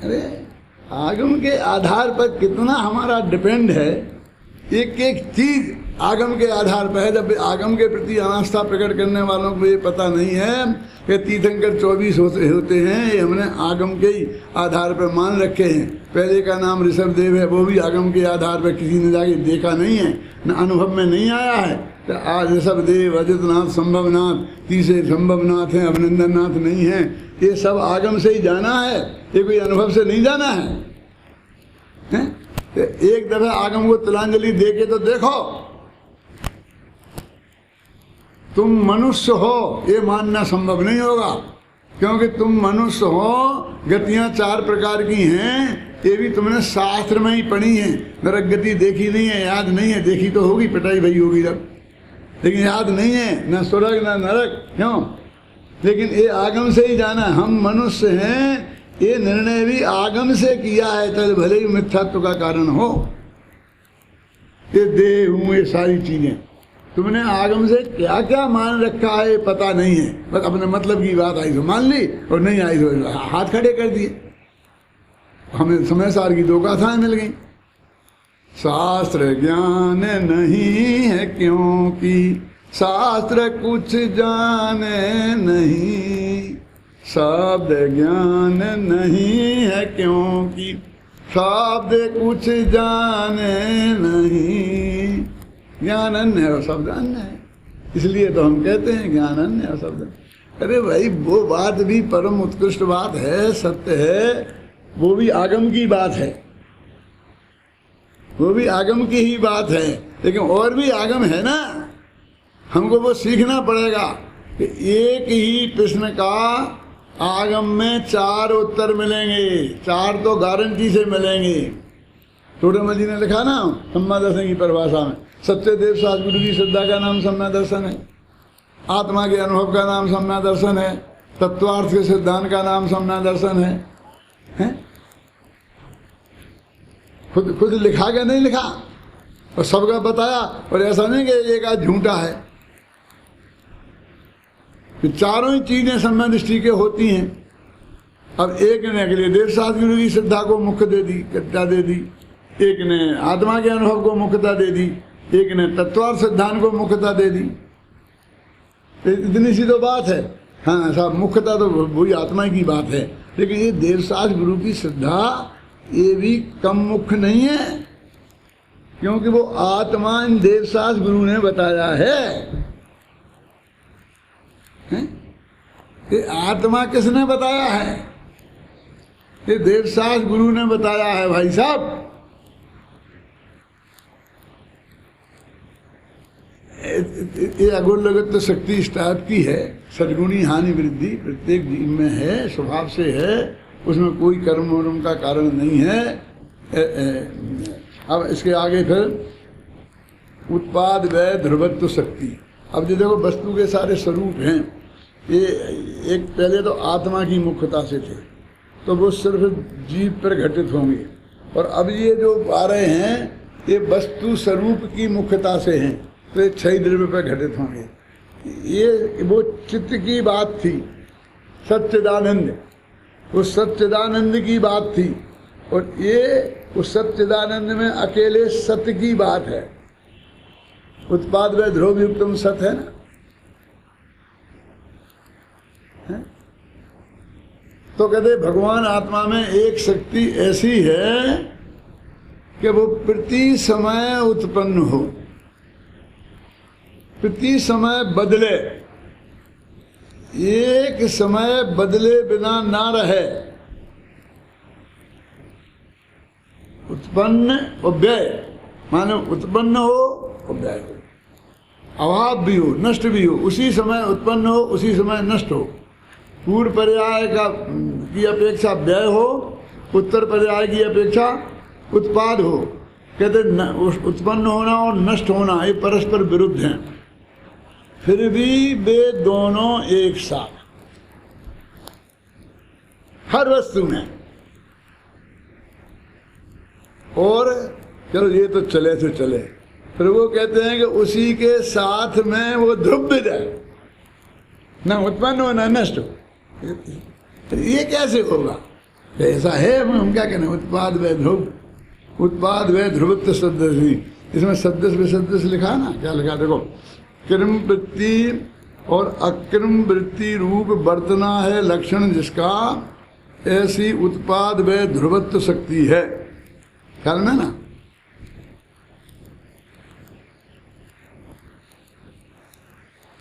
अरे आगम के आधार पर कितना हमारा डिपेंड है, एक एक चीज आगम के आधार पर है। जब आगम के प्रति आस्था प्रकट करने वालों को ये पता नहीं है कि तीर्थंकर 24 होते हैं, ये हमने आगम के ही आधार पर मान रखे हैं। पहले का नाम ऋषभदेव है, वो भी आगम के आधार पर किसी ने जाके देखा नहीं है, न अनुभव में नहीं आया है। तो आज ऋषभदेव, अजितनाथ, संभवनाथ, तीसरे संभवनाथ हैं, अभिनंदननाथ नहीं है। ये सब आगम से ही जाना है, ये कोई अनुभव से नहीं जाना है। एक दफा आगम को तिलांजलि दे के तो देखो। तुम मनुष्य हो ये मानना संभव नहीं होगा, क्योंकि तुम मनुष्य हो। गतियां 4 प्रकार की हैं, ये भी तुमने शास्त्र में ही पढ़ी है। नरक गति देखी नहीं है, याद नहीं है, देखी तो होगी, पिटाई भई होगी जब, लेकिन याद नहीं है। न स्वर्ग न नरक, क्यों? लेकिन ये आगम से ही जाना। हम मनुष्य हैं, ये निर्णय भी आगम से किया है, चाहे भले ही मिथ्यात्व का कारण हो। ये देह हूँ, ये सारी चीजें तुमने आगम से क्या क्या मान रखा है पता नहीं है, बस अपने मतलब की बात आई तो मान ली और नहीं आई तो हाथ खड़े कर दिए। हमें समय सार की दो गाथाएं मिल गई। शास्त्र ज्ञान नहीं है क्योंकि शास्त्र कुछ जाने नहीं, शब्द ज्ञान नहीं है क्योंकि शब्द कुछ जाने नहीं। ज्ञान अन्य है और शब्द अन्य है, इसलिए तो हम कहते हैं ज्ञान अन्य और शब्द। अरे भाई वो बात भी परम उत्कृष्ट बात है, सत्य है, वो भी आगम की बात है, वो भी आगम की ही बात है। लेकिन और भी आगम है ना, हमको वो सीखना पड़ेगा कि एक ही प्रश्न का आगम में 4 उत्तर मिलेंगे, 4 तो गारंटी से मिलेंगे। टोडरमल जी ने लिखा ना सम्मा दर्शन की परिभाषा में, सत्य देव शास्त्र गुरु की श्रद्धा का नाम सम्मा दर्शन है, आत्मा के अनुभव का नाम सम्मा दर्शन है, तत्वार्थ के सिद्धांत का नाम सम्मा दर्शन है। खुद लिखा क्या नहीं लिखा और सबका बताया। और ऐसा नहीं कि एक आध झूठा है, कि चारों ही चीजें सम्यक दृष्टि के होती हैं। अब एक ने के लिए देव शास्त्र गुरु की श्रद्धा को मुख्य दे दी, कट्टा दे दी, एक ने आत्मा के अनुभव को मुख्यता दे दी, एक ने तत्वार्थ सिद्धांत को मुख्यता दे दी। इतनी सी तो बात है। हाँ साहब, मुख्यता तो वही आत्मा की बात है, लेकिन ये देव शास्त्र गुरु की श्रद्धा ये भी कम मुख्य नहीं है, क्योंकि वो आत्मा इन देव शास्त्र गुरु ने बताया है। ये आत्मा किसने बताया है? ये देव शास्त्र गुरु ने बताया है भाई साहब। ये अगुण शक्ति इस टाइप की है, सद्गुणी हानि वृद्धि प्रत्येक जीव में है, स्वभाव से है, उसमें कोई कर्म वर्म का कारण नहीं है। अब इसके आगे फिर उत्पाद व्यय ध्रुवत्व शक्ति। अब जो देखो वस्तु के सारे स्वरूप हैं, ये एक पहले तो आत्मा की मुख्यता से थे, तो वो सिर्फ जीव पर घटित होंगे, और अब ये जो आ रहे हैं ये वस्तु स्वरूप की मुख्यता से हैं, तो ये 6 द्रव्य पर घटित होंगे। ये वो चित्त की बात थी, सच्चिदानंद, उस सच्चिदानंद की बात थी, और ये उस सच्चिदानंद में अकेले सत्य की बात है। उत्पाद व ध्रुव युक्तम सत्य है ना, है? तो कहते भगवान आत्मा में एक शक्ति ऐसी है कि वो प्रति समय उत्पन्न हो, प्रति समय बदले, एक समय बदले बिना ना रहे। उत्पन्न और व्यय माने उत्पन्न हो और व्यय हो, अभाव भी हो नष्ट भी हो, उसी समय उत्पन्न हो उसी समय नष्ट हो। पूर्व पर्याय का की अपेक्षा व्यय हो, उत्तर पर्याय की अपेक्षा उत्पाद हो। कहते उत्पन्न होना और नष्ट होना ये परस्पर विरुद्ध हैं, फिर भी वे दोनों एक साथ हर वस्तु में। और चलो ये तो चले तो चले, फिर वो कहते हैं कि उसी के साथ में वो ध्रुव भी जाए, ना उत्पन्न हो ना नष्ट हो। तो ये कैसे होगा? ऐसा है, हम क्या कहने, उत्पाद व ध्रुव, उत्पाद व ध्रुवत्व सदृशी। इसमें सदृश विसदृश लिखा ना, क्या लिखा देखो, कृम वृत्ति और अकृम वृत्ति रूप वर्तना है लक्षण जिसका, ऐसी उत्पाद व ध्रुवत्व शक्ति है। ख्याल में ना,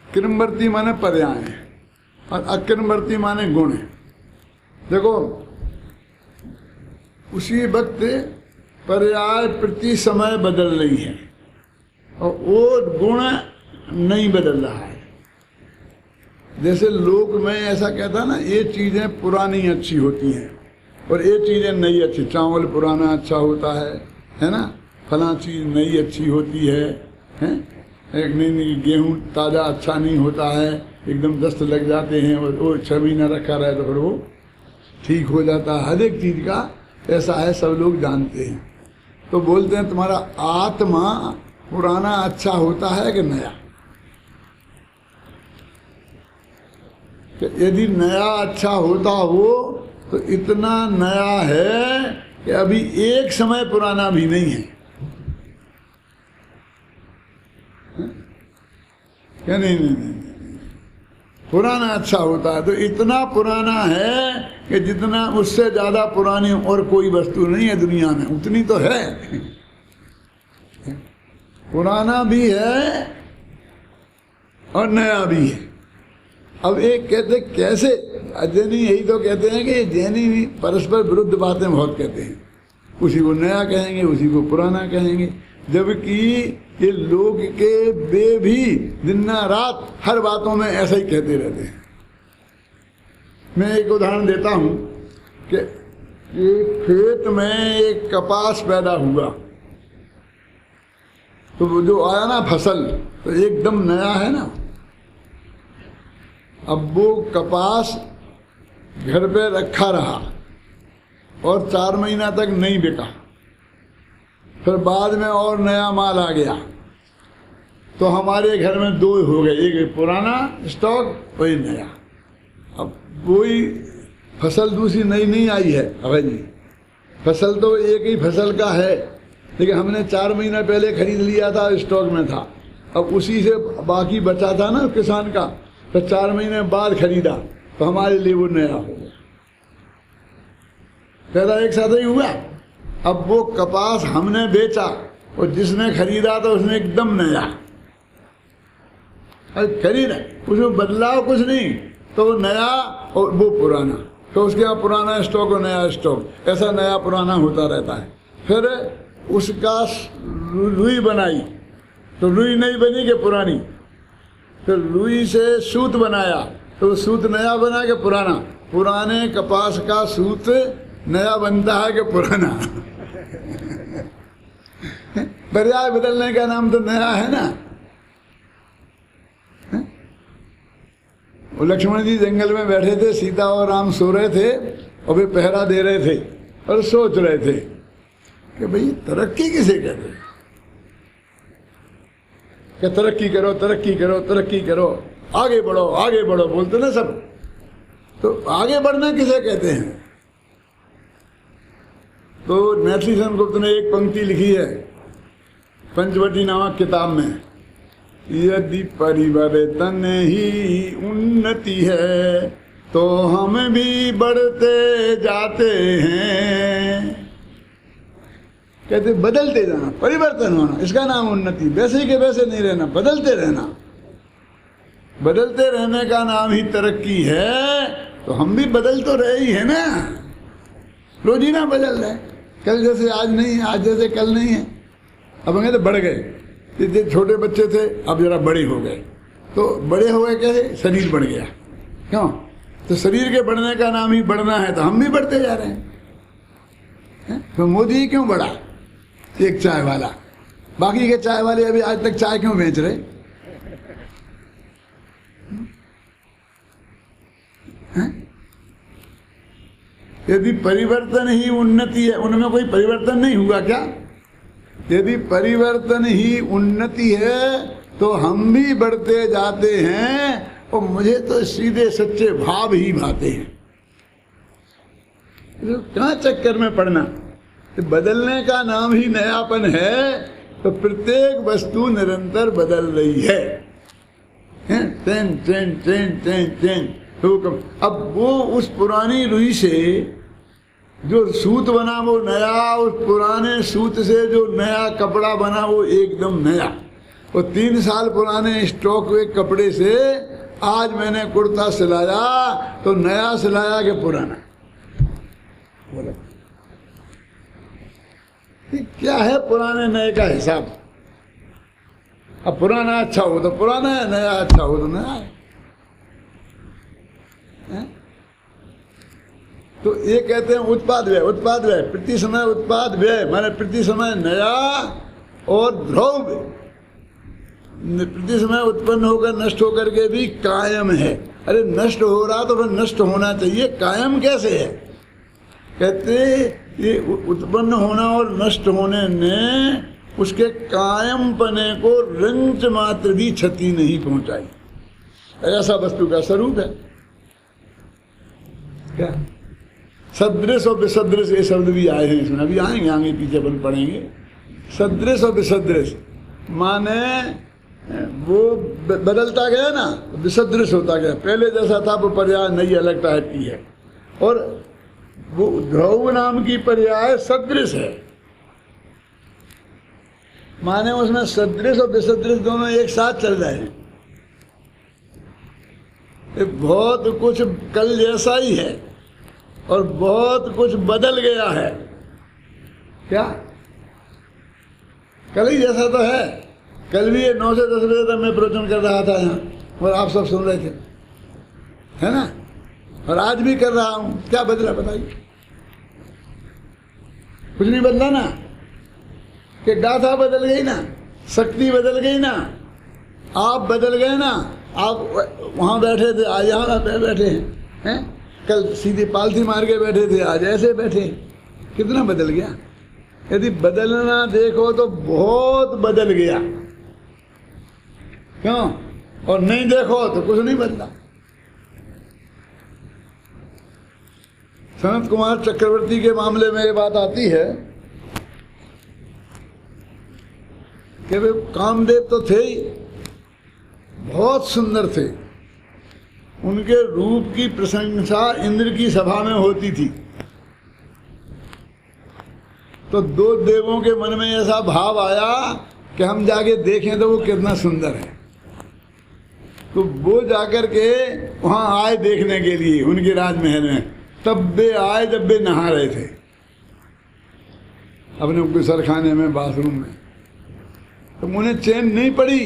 कृमवर्ती माने पर्याय है और अकृमवर्ती माने गुण है। देखो उसी वक्त पर्याय प्रति समय बदल रही है और वो गुण नहीं बदल रहा है। जैसे लोक में ऐसा कहता है ना, ये चीजें पुरानी अच्छी होती हैं और ये चीजें नई अच्छी, चावल पुराना अच्छा होता है ना, फला चीज नई अच्छी होती है, एक नहीं गेहूँ ताज़ा अच्छा नहीं होता है, एकदम दस्त लग जाते हैं, और वो 6 महीना रखा रहे तो फिर वो ठीक हो जाता है। हर एक चीज़ का ऐसा है, सब लोग जानते हैं। तो बोलते हैं तुम्हारा आत्मा पुराना अच्छा होता है कि नया? यदि नया अच्छा होता हो तो इतना नया है कि अभी एक समय पुराना भी नहीं है। क्या नहीं, पुराना अच्छा होता है तो इतना पुराना है कि जितना उससे ज्यादा पुरानी और कोई वस्तु नहीं है दुनिया में, उतनी तो है। पुराना भी है और नया भी है। अब एक कहते कैसे, जैनी यही तो कहते हैं कि जैनी भी परस्पर विरुद्ध बातें बहुत कहते हैं। उसी को नया कहेंगे, उसी को पुराना कहेंगे, जबकि ये लोग के वे भी दिन रात हर बातों में ऐसा ही कहते रहते हैं। मैं एक उदाहरण देता हूँ कि एक खेत में एक कपास पैदा हुआ, तो वो जो आया ना फसल, तो एकदम नया है ना। अब वो कपास घर पे रखा रहा और 4 महीना तक नहीं बिका, फिर बाद में और नया माल आ गया, तो हमारे घर में 2 हो गए, एक पुराना स्टॉक, वही नया। अब कोई फसल दूसरी नई नहीं आई है, अभय जी, फसल तो एक ही फसल का है, लेकिन हमने 4 महीना पहले खरीद लिया था, स्टॉक में था। अब उसी से बाकी बचा था ना किसान का, तो 4 महीने बाद खरीदा, तो हमारे लिए वो नया हो गया। पैदा एक साथ ही हुआ। अब वो कपास हमने बेचा और जिसने खरीदा था उसने एकदम नया खरीदा, उसमें बदलाव कुछ नहीं, तो वो नया और वो पुराना, तो उसके यहाँ पुराना स्टॉक और नया स्टॉक, ऐसा नया पुराना होता रहता है। फिर उसका रुई बनाई, तो रुई नहीं बनी कि पुरानी, फिर रुई से सूत बनाया, तो सूत नया बना के पुराना, पुराने कपास का सूत नया बनता है कि पुराना। पर्याय बदलने का नाम तो नया है ना। वो लक्ष्मण जी जंगल में बैठे थे, सीता और राम सो रहे थे और वे पहरा दे रहे थे और सोच रहे थे कि भाई तरक्की किसे कहते हैं, कि तरक्की करो तरक्की करो तरक्की करो, आगे बढ़ो बोलते ना सब, तो आगे बढ़ना किसे कहते हैं? तो मैथिली संस्कृत ने एक पंक्ति लिखी है पंचवटी नामक किताब में, यदि परिवर्तन ही उन्नति है तो हम भी बढ़ते जाते हैं। कहते बदलते जाना, परिवर्तन होना, इसका नाम उन्नति। वैसे ही के वैसे नहीं रहना, बदलते रहना, बदलते रहने का नाम ही तरक्की है। तो हम भी बदल तो रहे ही है ना, रोजीना बदल रहे, कल जैसे आज नहीं, आज जैसे कल नहीं है। अब हमें तो बढ़ गए, इतने छोटे बच्चे थे अब जरा बड़े हो गए, तो बड़े हो गए कैसे, शरीर बढ़ गया, क्यों? तो शरीर के बढ़ने का नाम ही बढ़ना है, तो हम भी बढ़ते जा रहे हैं। तो मोदी क्यों बढ़ा, एक चाय वाला, बाकी के चाय वाले अभी आज तक चाय क्यों बेच रहे? यदि परिवर्तन ही उन्नति है, उनमें कोई परिवर्तन नहीं हुआ क्या? यदि परिवर्तन ही उन्नति है तो हम भी बढ़ते जाते हैं, और मुझे तो सीधे सच्चे भाव ही भाते हैं। तो कहाँ चक्कर में पड़ना, तो बदलने का नाम ही नयापन है। तो प्रत्येक वस्तु निरंतर बदल रही है, चेंज। तो अब वो उस पुरानी रुई से जो सूत बना वो नया, उस पुराने सूत से जो नया कपड़ा बना वो एकदम नया। वो 3 साल पुराने स्टॉक हुए कपड़े से आज मैंने कुर्ता सिलाया तो नया सिलाया कि पुराना? बोला क्या है पुराने नए का हिसाब? अब पुराना अच्छा हो तो पुराना है, नया अच्छा हो तो नया है। तो ये कहते हैं उत्पाद व्यय, प्रति समय उत्पाद व्यय, माने प्रति समय नया और द्रव्य प्रति समय उत्पन्न होकर नष्ट होकर के भी कायम है। अरे नष्ट हो रहा तो फिर नष्ट होना चाहिए, कायम कैसे है? कहते ये उत्पन्न होना और नष्ट होने ने उसके कायम पने को रंच मात्र भी क्षति नहीं पहुंचाई। ऐसा वस्तु का स्वरूप है। क्या सदृश और विसदृश ये शब्द भी आए हैं इसमें, अभी आएंगे, आगे पीछे बन पड़ेंगे। सदृश और विसदृश माने वो बदलता गया ना, विसदृश होता गया। पहले जैसा था वो पर्याय नई अलग टाइप की है, और वो ध्रुव नाम की पर्याय सदृश है, माने उसमें सदृश और विसदृश दोनों एक साथ चल रहे हैं। बहुत कुछ कल जैसा ही है और बहुत कुछ बदल गया है। क्या कल ही जैसा तो है? कल भी 9 से 10 बजे तक मैं प्रवचन कर रहा था यहाँ, और आप सब सुन रहे थे, है ना? और आज भी कर रहा हूँ। क्या बदला बताइए? कुछ नहीं बदला ना। कि गाथा बदल गई ना, शक्ति बदल गई ना, आप बदल गए ना। आप वहाँ बैठे थे, आज यहाँ बैठे हैं। कल सीधे पालथी मार के बैठे थे, आज ऐसे बैठे। कितना बदल गया? यदि बदलना देखो तो बहुत बदल गया। क्यों? और नहीं देखो तो कुछ नहीं बदला। सनत कुमार चक्रवर्ती के मामले में ये बात आती है कि वे कामदेव तो थे ही, बहुत सुंदर थे। उनके रूप की प्रशंसा इंद्र की सभा में होती थी, तो 2 देवों के मन में ऐसा भाव आया कि हम जाके देखें तो वो कितना सुंदर है। तो वो जाकर के वहाँ आए देखने के लिए उनके राजमहल में। तब वे आए जब वे नहा रहे थे अपने गुसलखाने में, बाथरूम में। तो उन्हें चैन नहीं पड़ी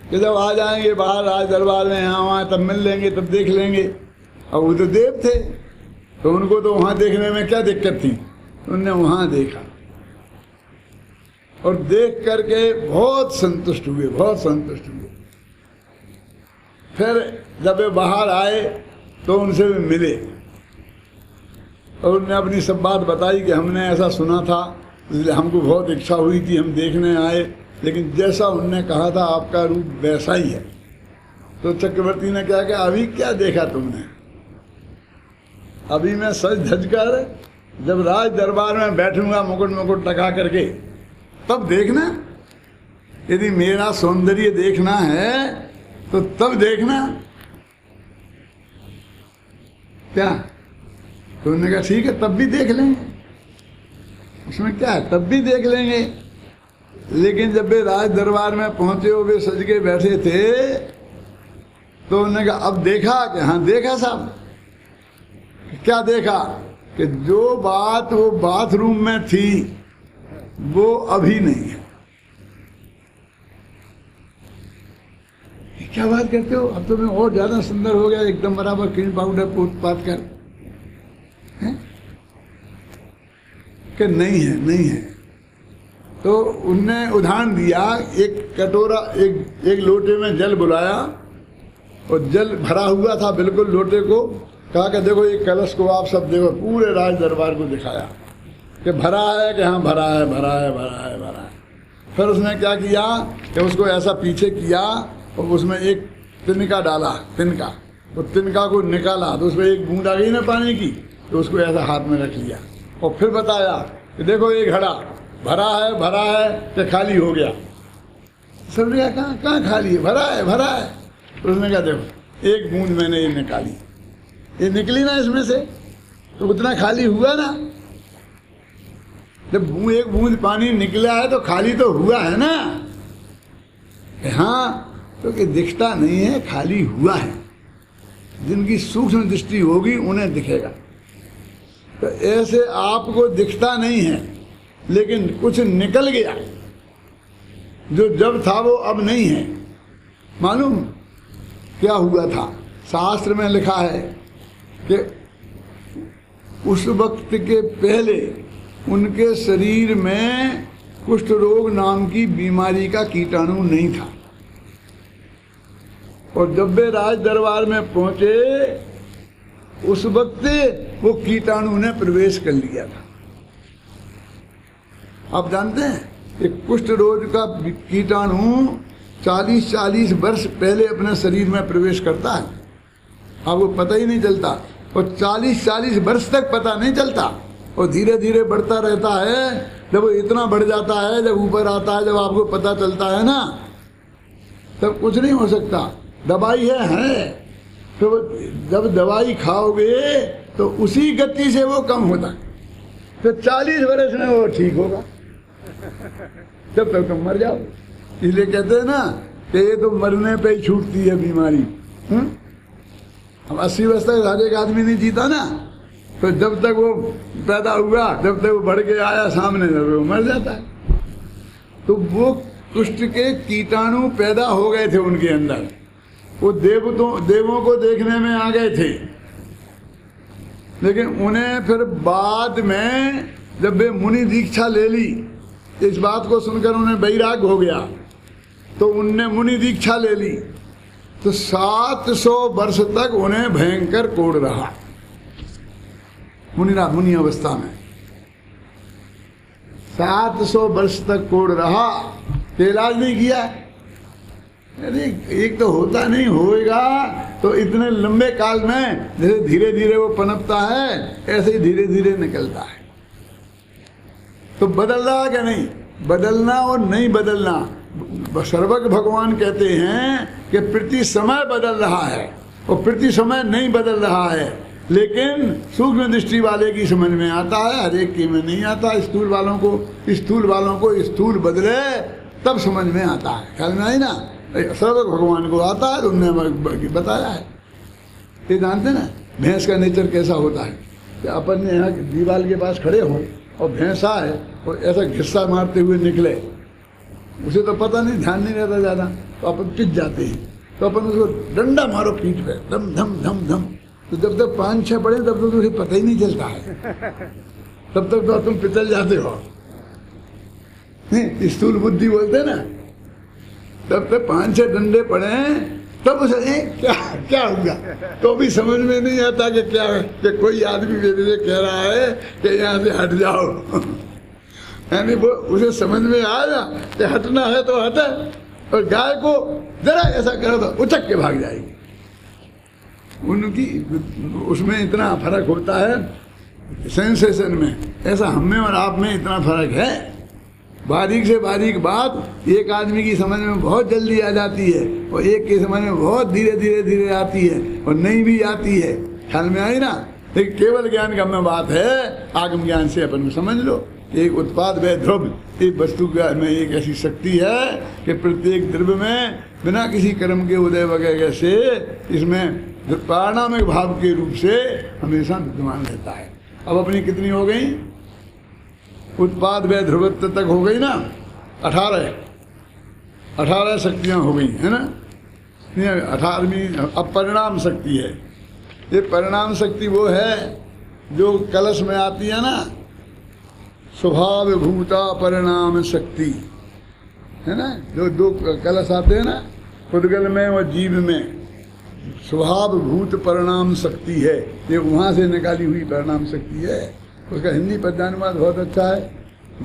कि जब आ जाएंगे बाहर राज दरबार में, यहाँ वहाँ तब मिल लेंगे, तब देख लेंगे। अब वो तो देव थे, तो उनको तो वहाँ देखने में क्या दिक्कत थी? उनने वहाँ देखा और देख करके बहुत संतुष्ट हुए, बहुत संतुष्ट हुए। फिर जब वे बाहर आए तो उनसे भी मिले और उन्होंने अपनी सब बात बताई कि हमने ऐसा सुना था, इसलिए हमको बहुत इच्छा हुई थी, हम देखने आए, लेकिन जैसा उनने कहा था आपका रूप वैसा ही है। तो चक्रवर्ती ने क्या कहा, अभी क्या देखा तुमने? अभी मैं सज धज कर जब राज दरबार में बैठूंगा मुकुट मुकुट लगा करके, तब देखना। यदि मेरा सौंदर्य देखना है तो तब देखना। क्या? तो उन्होंने कहा ठीक है, तब भी देख लेंगे, उसमें क्या है, तब भी देख लेंगे। लेकिन जब वे राज दरबार में पहुंचे और वे सज के बैठे थे, तो उन्होंने कहा अब देखा? कि हाँ देखा साहब। क्या देखा? कि जो बात वो बाथरूम में थी वो अभी नहीं है। क्या बात करते हो? अब तो मैं और ज्यादा सुंदर हो गया, एकदम बराबर क्रीम पाउडर पोत पात कर। कि नहीं है, नहीं है। तो उनने उदाहरण दिया, एक कटोरा, एक लोटे में जल बुलाया और जल भरा हुआ था बिल्कुल लोटे को। कहा कि देखो ये कलश को आप सब देखो, पूरे राज दरबार को दिखाया कि भरा है, कि हाँ भरा है, भरा है, भरा है, भरा है। फिर उसने क्या किया कि उसको ऐसा पीछे किया और उसमें एक तिनका डाला, तिनका, और तिनका को निकाला तो उसमें एक बूंद आ गई ना पानी की, तो उसको ऐसा हाथ में रख लिया और फिर बताया कि देखो ये घड़ा भरा है कि खाली हो गया। सबने कहा कहाँ खाली है? भरा है, भरा है। तो उसने कहा देखो एक बूंद मैंने ये निकाली, ये निकली ना इसमें से, तो उतना खाली हुआ ना। जब एक बूंद पानी निकला है तो खाली तो हुआ है ना। हाँ, तो कि दिखता नहीं है, खाली हुआ है। जिनकी सूक्ष्म दृष्टि होगी उन्हें दिखेगा। तो ऐसे आपको दिखता नहीं है, लेकिन कुछ निकल गया, जो जब था वो अब नहीं है। मालूम क्या हुआ था? शास्त्र में लिखा है कि उस वक्त के पहले उनके शरीर में कुष्ठ रोग नाम की बीमारी का कीटाणु नहीं था। और जब वे राज दरबार में पहुंचे उस वक्त वो कीटाणु ने प्रवेश कर लिया था। आप जानते हैं एक कुष्ठ रोग का कीटाणु 40-40 वर्ष पहले अपने शरीर में प्रवेश करता है, आपको पता ही नहीं चलता, और 40-40 वर्ष तक पता नहीं चलता, और धीरे धीरे बढ़ता रहता है। जब वो इतना बढ़ जाता है, जब ऊपर आता है, जब आपको पता चलता है ना, तब कुछ नहीं हो सकता। दवाई है तो जब दवाई खाओगे तो उसी गति से वो कम होता है, तो 40 वर्ष में वो ठीक होगा, तब तक तुम मर जाओ। इसलिए कहते हैं ना कि ये तो मरने पे ही छूटती है बीमारी। अब 80 वर्ष तक हर एक आदमी नहीं जीता ना, तो जब तक वो पैदा हुआ, जब तक वो बढ़ के आया सामने, जब वो मर जाता है। तो वो कुष्ठ के कीटाणु पैदा हो गए थे उनके अंदर, वो देवों को देखने में आ गए थे, लेकिन उन्हें फिर बाद में जब वे मुनि दीक्षा ले ली, इस बात को सुनकर उन्हें वैराग्य हो गया, तो उनने मुनि दीक्षा ले ली, तो 700 वर्ष तक उन्हें भयंकर कोढ़ रहा मुनि अवस्था में। 700 वर्ष तक कोढ़ रहा, इलाज नहीं किया। अरे एक तो होता नहीं, होएगा तो इतने लंबे काल में जैसे धीरे धीरे वो पनपता है, ऐसे ही धीरे धीरे निकलता है। तो बदल रहा क्या नहीं, बदलना और नहीं बदलना। सर्वज्ञ भगवान कहते हैं कि प्रति समय बदल रहा है और प्रति समय नहीं बदल रहा है, लेकिन सूक्ष्म दृष्टि वाले की समझ में आता है, हर एक की में नहीं आता। स्थूल वालों को स्थूल बदले तब समझ में आता है, ख्याल में आई ना। सर्वज्ञ भगवान को आता है, उन्होंने बताया है। ये जानते ना भैंस का नेचर कैसा होता है कि अपन ने यहाँ दीवार के पास खड़े हो और भैंसा है और ऐसा घिस्सा मारते हुए निकले, उसे तो पता नहीं, ध्यान नहीं रहता ज़्यादा, तो अपन पिट जाते हैं, तो अपन उसको डंडा मारो पीठ पे, धम धम धम धम, तो जब तक 5-6 पड़े तब तक उसे पता ही नहीं चलता है, तब तक तो तुम पिटल जाते हो। स्थूल बुद्धि बोलते ना, तब तक 5-6 डंडे पड़े तब उसे क्या होगा, तो भी समझ में नहीं आता कि क्या है, कि कोई आदमी मेरे कह रहा है कि यहाँ से हट जाओ। यानी वो उसे समझ में आया कि हटना है तो हटे, और गाय को जरा ऐसा करो तो उचक के भाग जाएगी। उनकी उसमें इतना फर्क होता है सेंसेशन में, ऐसा हम में और आप में इतना फर्क है। बारीक से बारीक बात एक आदमी की समझ में बहुत जल्दी आ जाती है और एक की समझ में बहुत धीरे धीरे धीरे आती है और नहीं भी आती है, ख्याल में आई ना। लेकिन केवल ज्ञान का में बात है, आगम ज्ञान से अपन को समझ लो। एक उत्पाद व ध्रुव, एक वस्तु में एक ऐसी शक्ति है कि प्रत्येक द्रव्य में बिना किसी कर्म के उदय वगैरह से इसमें प्राणामिक भाव के रूप से हमेशा विद्यमान रहता है। अब अपनी कितनी हो गई, उत्पाद व ध्रुवत्व तक हो गई ना, 18 शक्तियाँ हो गई है ना। 18वीं अब परिणाम शक्ति है। ये परिणाम शक्ति वो है जो कलश में आती है ना, स्वभाव भूता परिणाम शक्ति है ना, जो 2 कलश आते हैं ना, पुद्गल में और जीव में, स्वभाव भूत परिणाम शक्ति है, ये वहाँ से निकाली हुई परिणाम शक्ति है। उसका हिंदी पद्यानुवाद बहुत अच्छा है।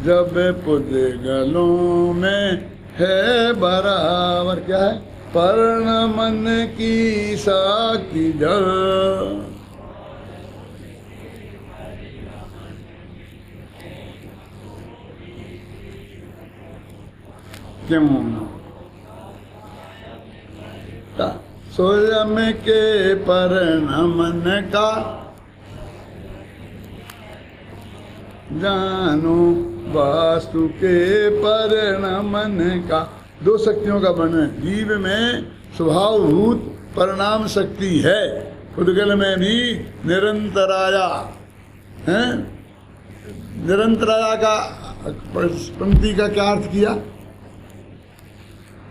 जब पुद्गलों में है बराबर, क्या है, पर्ण मन की शक्ति जल, क्यों स्वयं के पर्ण मन का जानो वास्तु के परिणामन का। 2 शक्तियों का वर्णन, जीव में स्वभावभूत परिणाम शक्ति है, पुद्गल में भी निरंतराया है। निरंतराया का पंक्ति का क्या अर्थ किया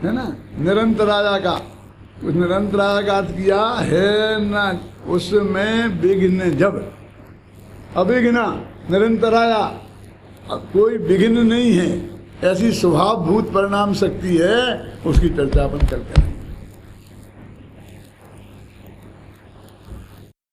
है ना, निरंतराया का, उस निरंतराया का अर्थ किया है ना, उसमें विघ्न जब, अविघ्ना निरंतराया, कोई विघ्न नहीं है, ऐसी स्वभावभूत परिणाम शक्ति है, उसकी चर्चा अपन करते हैं।